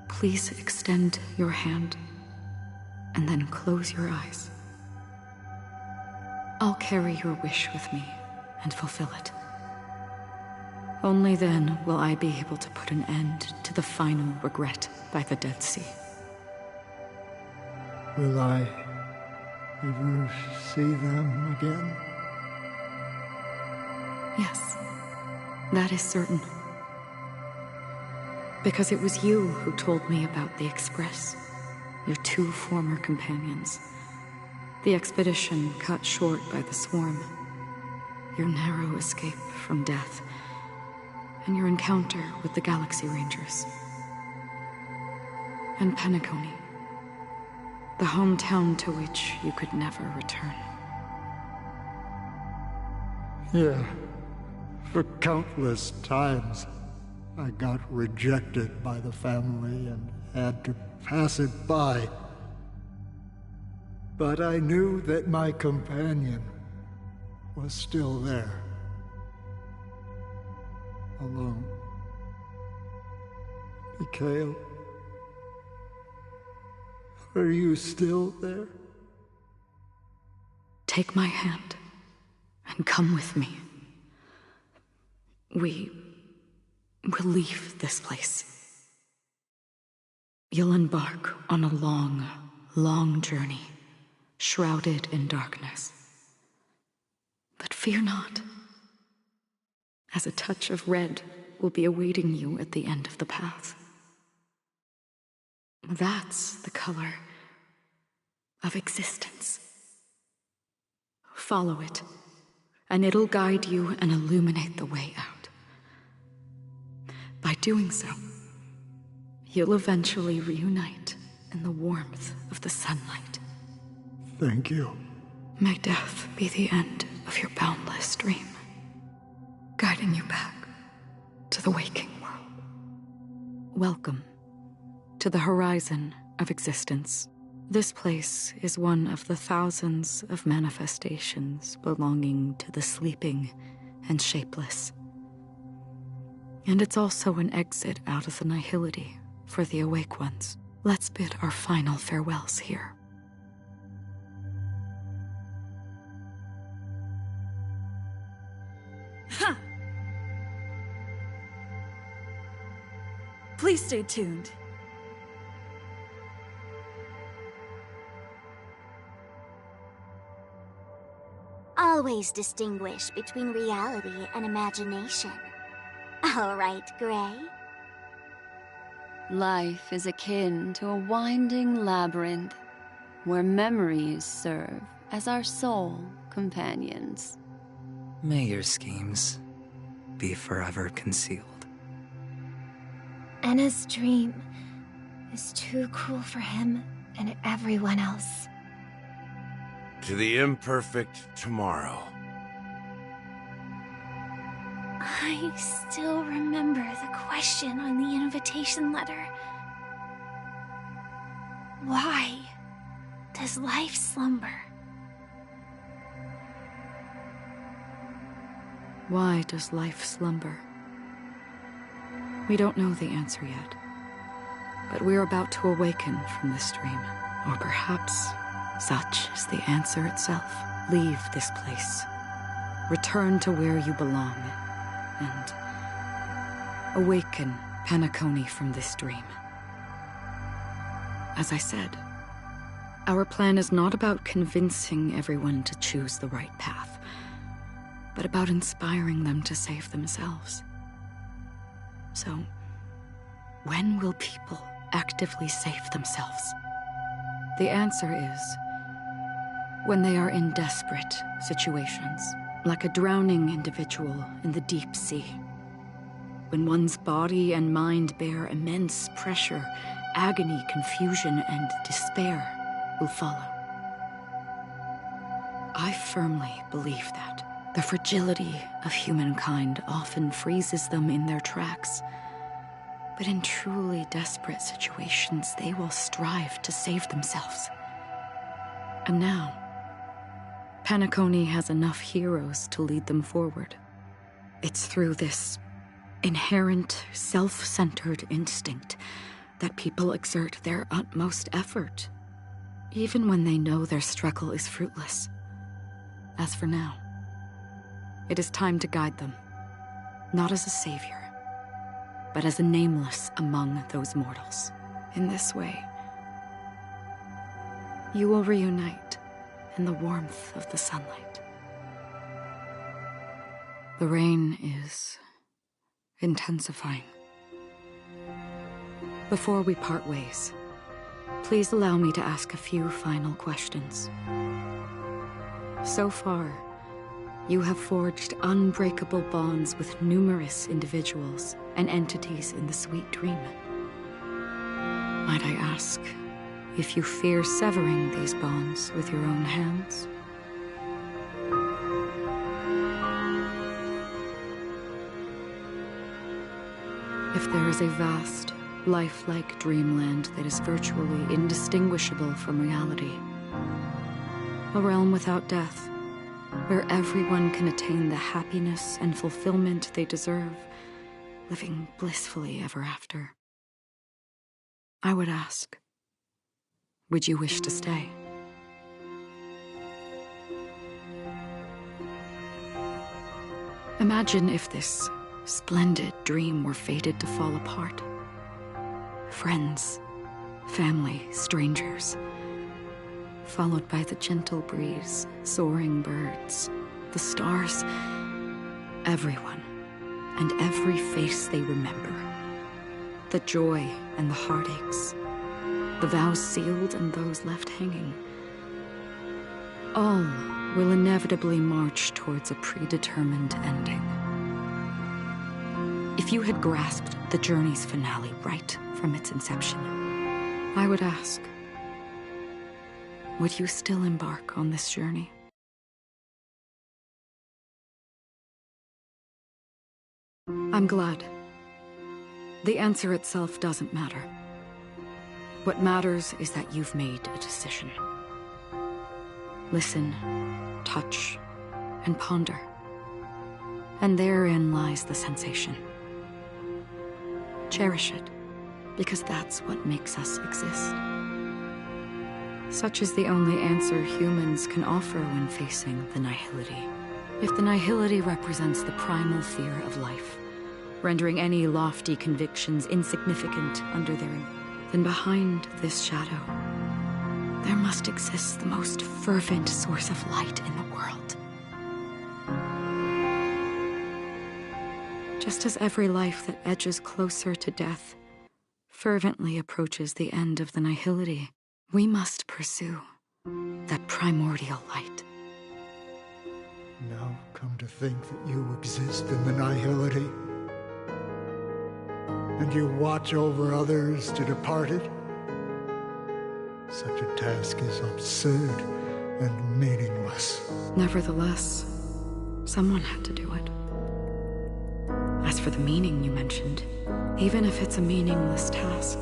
Please extend your hand, and then close your eyes. I'll carry your wish with me and fulfill it. Only then will I be able to put an end to the final regret by the Dead Sea. Will I ever see them again? Yes, that is certain. Because it was you who told me about the Express, your 2 former companions. The expedition cut short by the swarm, your narrow escape from death, and your encounter with the Galaxy Rangers. And Penacony, the hometown to which you could never return. Yeah. For countless times, I got rejected by the family and had to pass it by. But I knew that my companion was still there. Alone. Mikhail, are you still there? Take my hand and come with me. We will leave this place. You'll embark on a long, long journey, shrouded in darkness. But fear not, as a touch of red will be awaiting you at the end of the path. That's the color of existence. Follow it, and it'll guide you and illuminate the way out. By doing so, you'll eventually reunite in the warmth of the sunlight. Thank you. May death be the end of your boundless dream, guiding you back to the waking world. Welcome to the horizon of existence. This place is one of the thousands of manifestations belonging to the sleeping and shapeless. And it's also an exit out of the nihility for the awake ones. Let's bid our final farewells here. Ha! Please stay tuned. Always distinguish between reality and imagination. All right, Gray. Life is akin to a winding labyrinth where memories serve as our sole companions. May your schemes be forever concealed. Anna's dream is too cruel for him and everyone else. To the imperfect tomorrow. I still remember the question on the invitation letter. Why does life slumber? Why does life slumber? We don't know the answer yet, but we're about to awaken from this dream, or perhaps such is the answer itself. Leave this place. Return to where you belong, and awaken Penacony from this dream. As I said, our plan is not about convincing everyone to choose the right path, but about inspiring them to save themselves. So, when will people actively save themselves? The answer is when they are in desperate situations, like a drowning individual in the deep sea. When one's body and mind bear immense pressure, agony, confusion, and despair will follow. I firmly believe that. The fragility of humankind often freezes them in their tracks. But in truly desperate situations, they will strive to save themselves. And now, Penacony has enough heroes to lead them forward. It's through this inherent, self-centered instinct that people exert their utmost effort, even when they know their struggle is fruitless. As for now, it is time to guide them, not as a savior, but as a nameless among those mortals. In this way, you will reunite in the warmth of the sunlight. The rain is intensifying. Before we part ways, please allow me to ask a few final questions. So far, you have forged unbreakable bonds with numerous individuals and entities in the Sweet Dream. Might I ask if you fear severing these bonds with your own hands? If there is a vast, lifelike dreamland that is virtually indistinguishable from reality, a realm without death, where everyone can attain the happiness and fulfillment they deserve, living blissfully ever after, I would ask, would you wish to stay? Imagine if this splendid dream were fated to fall apart. Friends, family, strangers, followed by the gentle breeze, soaring birds, the stars, everyone, and every face they remember. The joy and the heartaches, the vows sealed and those left hanging. All will inevitably march towards a predetermined ending. If you had grasped the journey's finale right from its inception, I would ask, would you still embark on this journey? I'm glad. The answer itself doesn't matter. What matters is that you've made a decision. Listen, touch, and ponder. And therein lies the sensation. Cherish it, because that's what makes us exist. Such is the only answer humans can offer when facing the nihility. If the nihility represents the primal fear of life, rendering any lofty convictions insignificant under their... then behind this shadow, there must exist the most fervent source of light in the world. Just as every life that edges closer to death fervently approaches the end of the nihility, we must pursue that primordial light. Now come to think that you exist in the nihility, and you watch over others to depart it, such a task is absurd and meaningless. Nevertheless, someone had to do it. As for the meaning you mentioned, even if it's a meaningless task,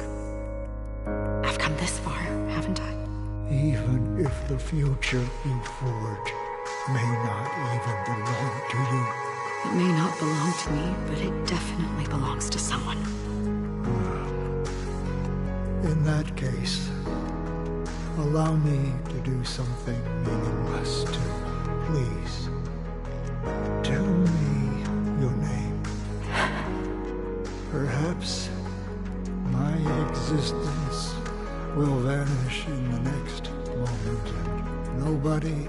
I've come this far, haven't I? Even if the future you forge may not even belong to you. It may not belong to me, but it definitely belongs to someone. In that case, allow me to do something meaningless too. Please, tell me your name. Perhaps my existence will vanish in the next moment, and nobody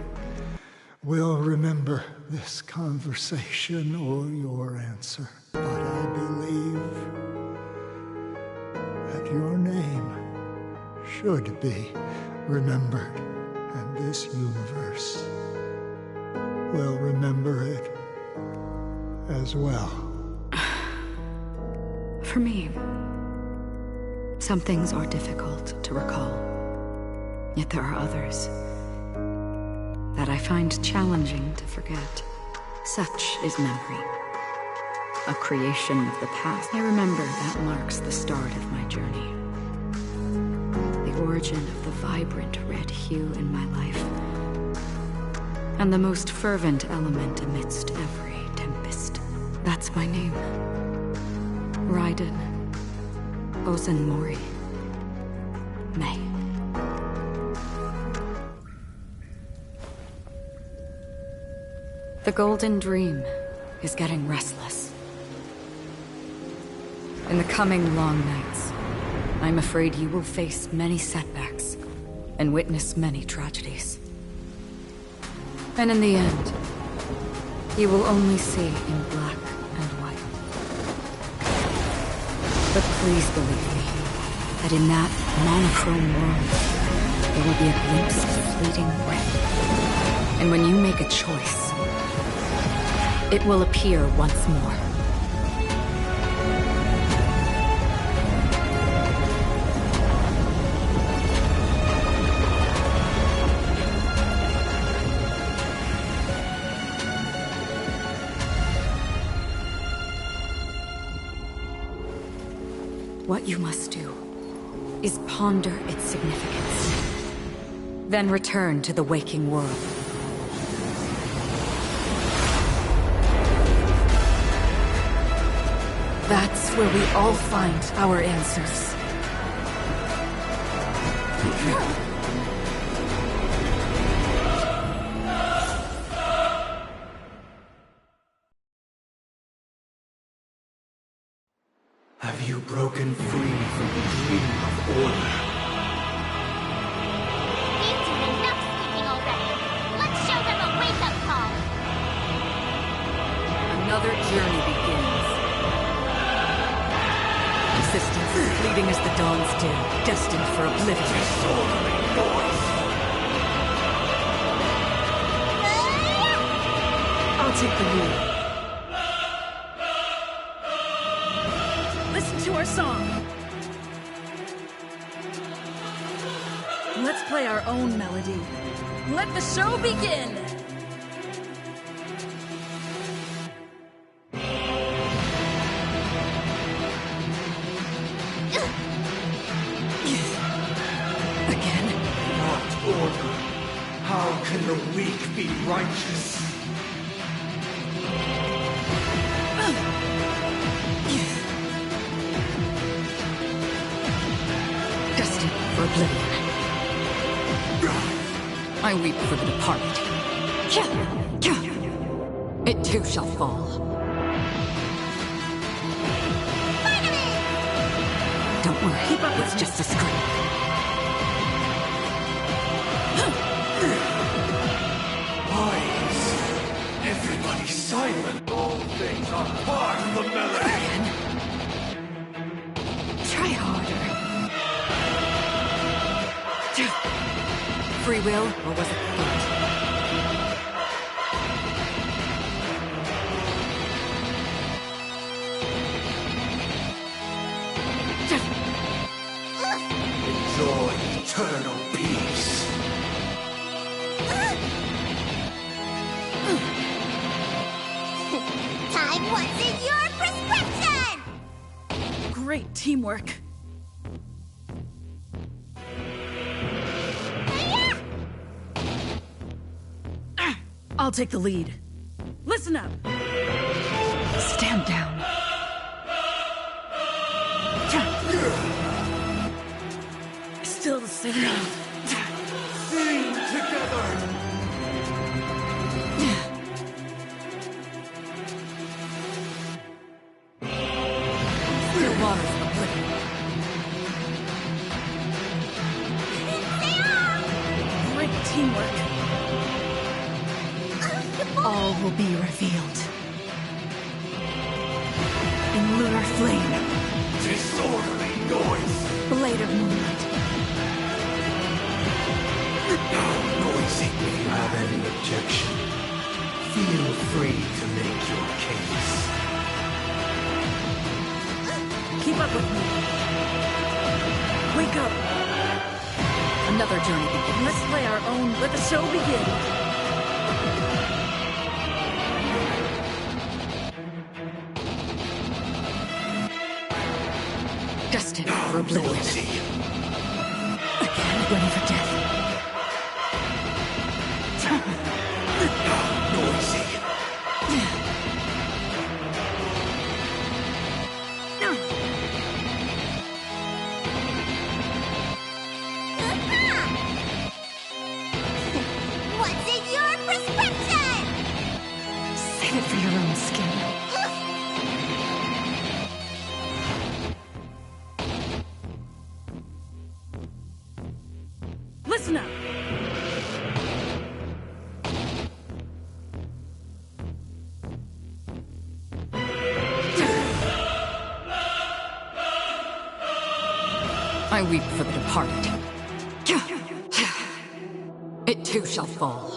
will remember this conversation or your answer. But I believe that your name should be remembered, and this universe will remember it as well. For me, some things are difficult to recall, yet there are others that I find challenging to forget. Such is memory. A creation of the past. I remember that marks the start of my journey. The origin of the vibrant red hue in my life. And the most fervent element amidst every tempest. That's my name. Raiden Ozenmori. May. The Golden Dream is getting restless. In the coming long nights, I'm afraid you will face many setbacks and witness many tragedies. And in the end, you will only see in black and white. But please believe me, that in that monochrome world, there will be a glimpse of fleeting red. And when you make a choice, it will appear once more. What you must do is ponder its significance, then return to the waking world. That's where we all find our answers. Have you broken free from the dream of order? We've done enough sleeping already. Let's show them a wake-up call. Another journey begins. Existence is fleeting as the dawn's dim, destined for oblivion. Disorderly noise! I'll take the lead. Listen to our song. Let's play our own melody. Let the show begin! Order. How can the weak be righteous? Destined for oblivion. I weep for the departed. It too shall fall. Don't worry, keep up, it's just a scream. Everybody silent. All things are part of the melody. Try harder. Free will, or was it fate? Enjoy eternal peace. Time, what's in your prescription? Great teamwork. I'll take the lead. Listen up. Stand down. Still the same. Sing together. Clear waters of oblivion. Great teamwork. All will be revealed. In lunar flame. Disorderly noise. Blade of moonlight. How noisy. If you have any objection, feel free to make your case. Keep up with me. Wake up. Another journey begins. Let's play our own. Let the show begin. oblivion. Again, ready for death. Noisy. What's in your prescription? Save it for your own skin. Listen up! I weep for the departed. It too shall fall.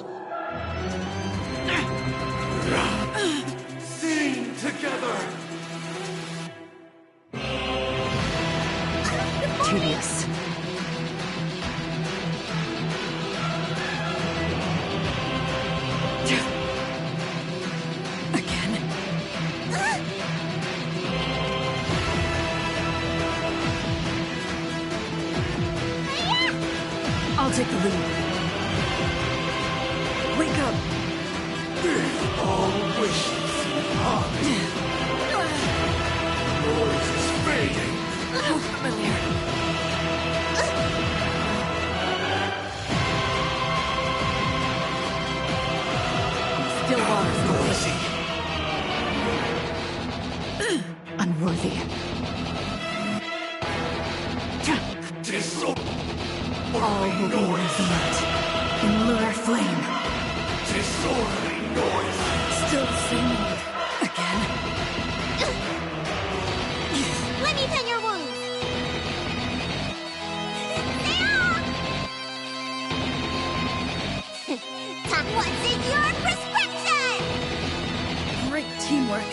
Sing together. Tedious. Again. I'll take the lead. Wake up! All wishes in harmony. Noise is fading. How familiar. Still waters Noisy. Unworthy. All will be revealed in lunar flame. Disorderly noise. Still the same old. Again. Let me tend your wounds. Tom, what's in your prescription? Great teamwork.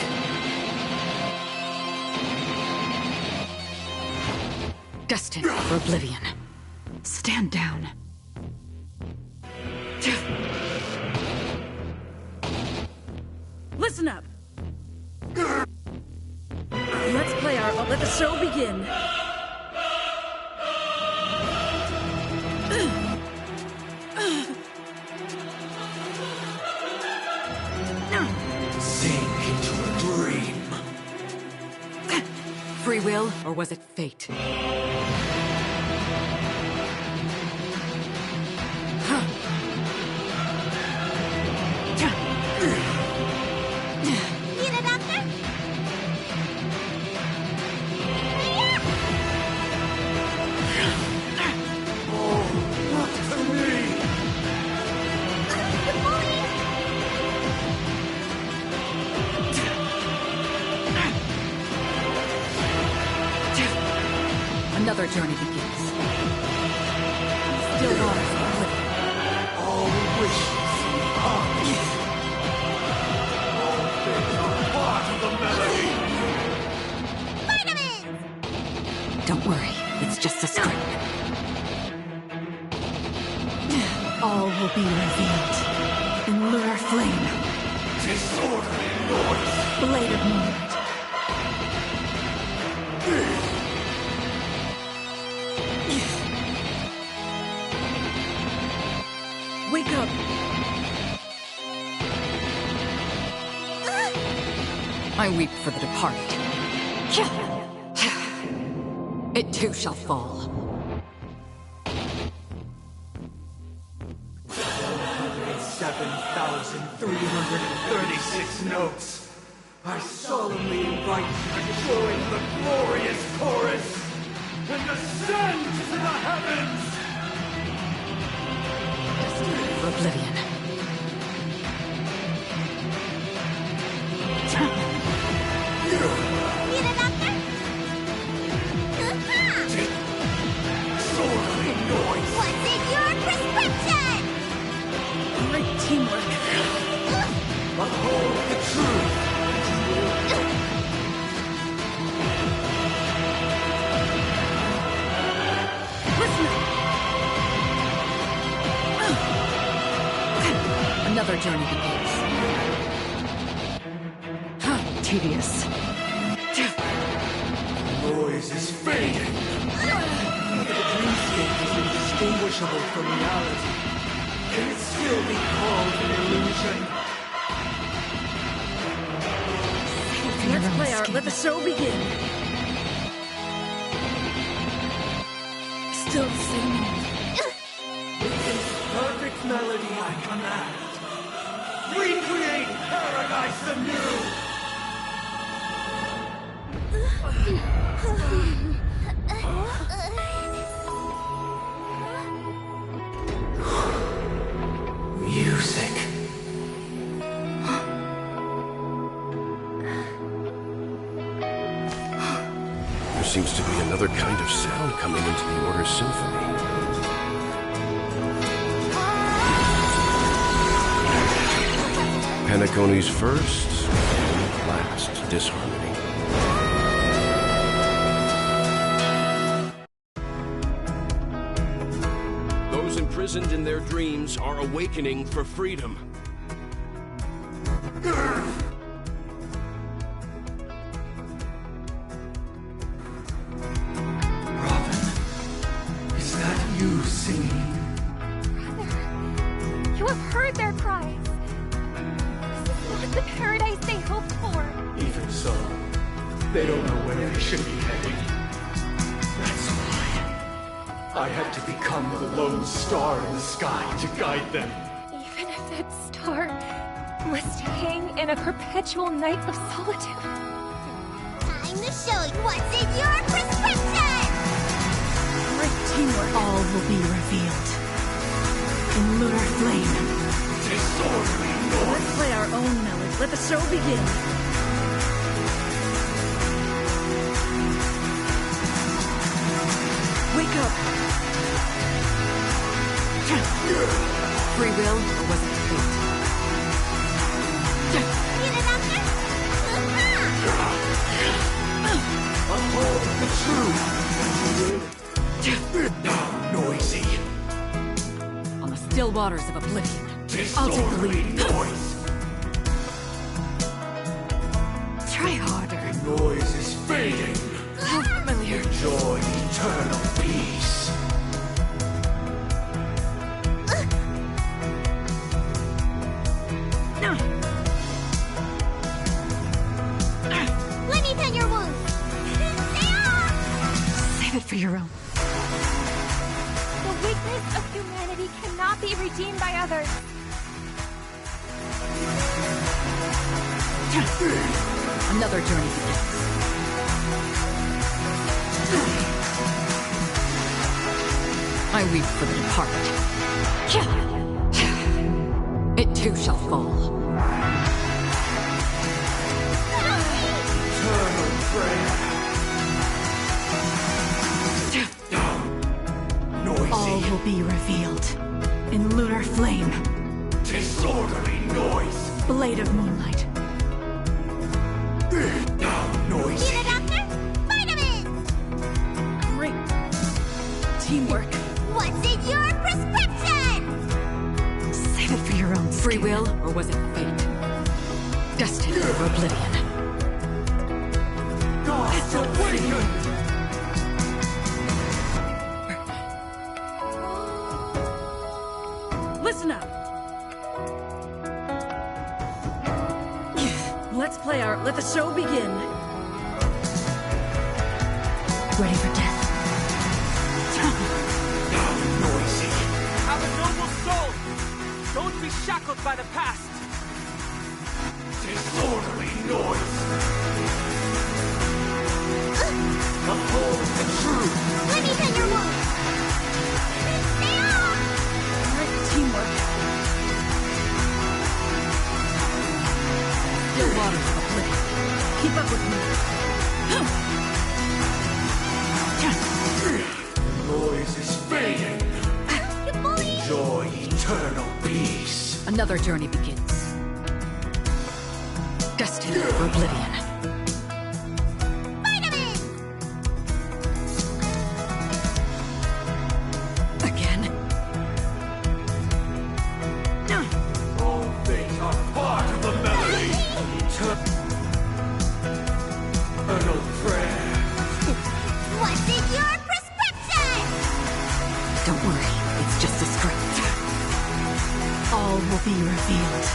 Destined for oblivion. Stand down. Listen up! Let's play our... let the show begin. Sink into a dream. Free will, or was it fate? Need a doctor? Look to me. Another journey begins. Still waters of oblivion. All wishes in harmony. All things are part of the melody. Vitamins! Don't worry, it's just a script. All will be revealed in lunar flame. Disorderly noise. Blade of moonlight. Wake up! I weep for the departed. It too shall fall. 7,336 notes. I solemnly invite you to join the glorious chorus and ascend to the heavens! For oblivion. Need a doctor? Disorderly noise. What's in your prescription? Great teamwork. Uphold the truth. Listen up! Another journey begins. Tedious. Noise is fading. indistinguishable from reality, can it still be called an illusion? Let's play our... Let the show begin. Still the same old. With this perfect melody I command, recreate paradise anew! Music. There seems to be another kind of sound coming into the Order's symphony. Penacony's first and last disharmony. Those imprisoned in their dreams are awakening for freedom. Is that you singing? Brother, you have heard their cries. This is not the paradise they hoped for. Even so, they don't know where they should be heading. That's why I had to become the lone star in the sky to guide them. Even if that star must hang in a perpetual night of solitude. Time to show you what's in your prescription! Great teamwork. All will be revealed. In lunar flame. Disorderly Let's noise! play our own melody. Let the show begin. Wake up. Free will, or was it fate? Get it, Doctor? Uphold the truth! Now noisy! On the still waters of oblivion. I'll take the Disorderly lead. noise! Try harder. Noise is fading! How familiar. Enjoy eternal peace! Let me tend your wounds! Stay off! Save it for your own. The weakness of humanity cannot be redeemed by others. Another journey begins. I weep for the departed. It too shall fall. Eternal prayer! Noisy! All will be revealed. In lunar flame. Disorderly noise! Blade of moonlight. Now noisy! Get it, Doctor? Vitamins! Great. Teamwork. What's in your prescription? Save it for your own Free will, or was it fate? Destiny for oblivion. Gods awaken! Listen up. Let's play our... Let the show begin. Ready for death. Now noisy! Have a noble soul! Don't be shackled by the past! Disorderly noise! Uphold the truth! Let me tend your wounds! Stay off! Great teamwork. Still waters of oblivion. Keep up with me. Noise is fading! You bully! Enjoy eternal peace! Another journey begins. Destiny for oblivion. Vitamins! Again. All things are part of the melody! Eternal prayer! What's in your prescription? Don't worry, it's just a script. All will be revealed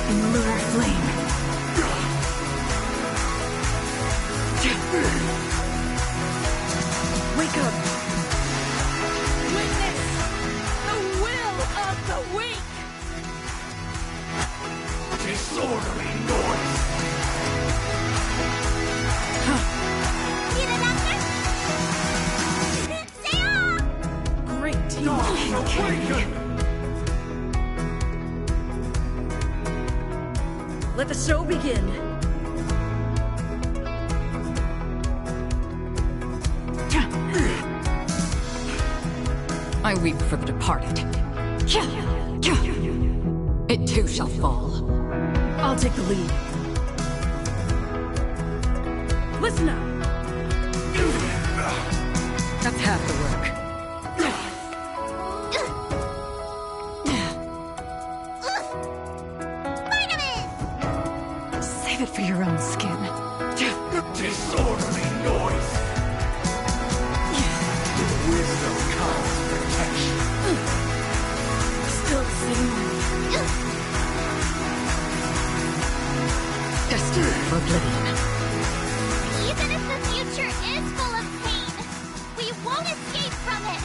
in lunar flame. Wake up! Witness the will of the weak! Disorderly noise! Need a doctor? Stay off! Great team. Awaken! Let the show begin. I weep for the departed. It too shall fall. I'll take the lead. Listen up. That's half the work. Save it for your own skin. Disorderly noise! With wisdom comes protection. Still the same one. Destined for oblivion. Even if the future is full of pain, we won't escape from it.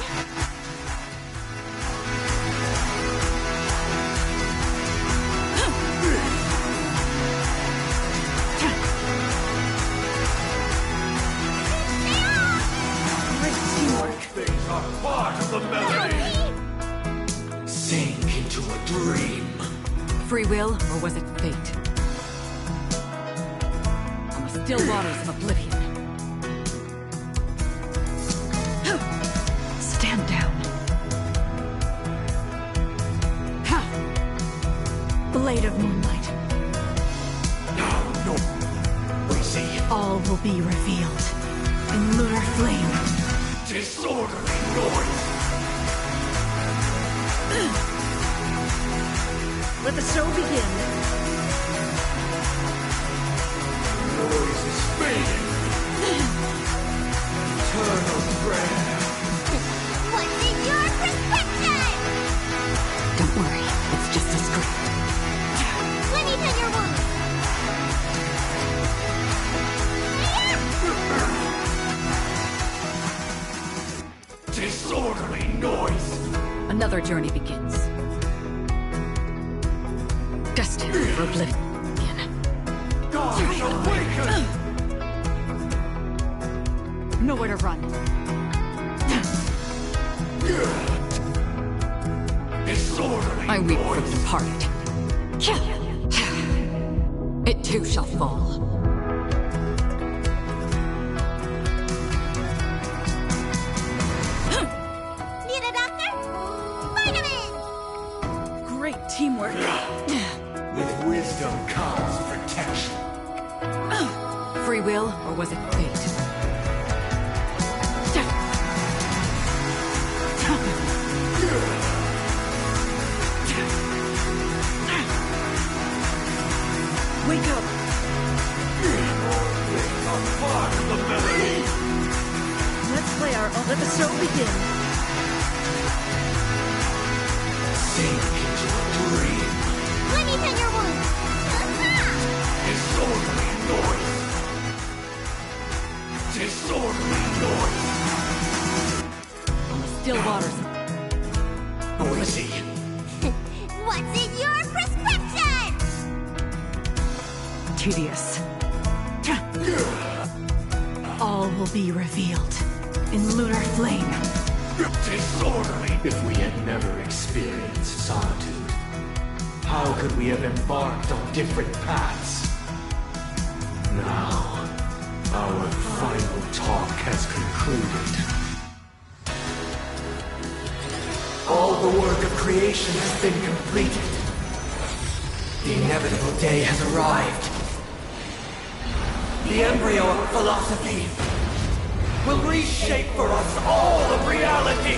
Great teamwork. Things are part of the melody. Sink into a dream. Free will, or was it fate? On the still waters of oblivion. Stand down. Ha! Blade of moonlight. No. We see All will be revealed in lunar flame. disorderly noise. Let the show begin. Noise is fading. Eternal prayer. What's in your prescription? Don't worry, it's just a script. Let me tend your wounds. Disorderly noise. Another journey begins. Destined for oblivion. Gods awaken. Nowhere to run. Disorderly I weep for the noise. departed. It too shall fall. Need a doctor? Vitamins! Great teamwork. With wisdom comes protection. Free will, or was it fate? Wake up. Part of the melody. Let's play our own. Let the show begin. Sink into a dream. Let me tend your wounds. Disorderly noise. Disorderly noise. On the still waters. Noisy. What's in your prescription? Tedious. All will be revealed in lunar flame. Disorderly. If we had never experienced solitude, how could we have embarked on different paths? Now, our final talk has concluded. All the work of creation has been completed. The inevitable day has arrived. The embryo of philosophy will reshape for us all of reality.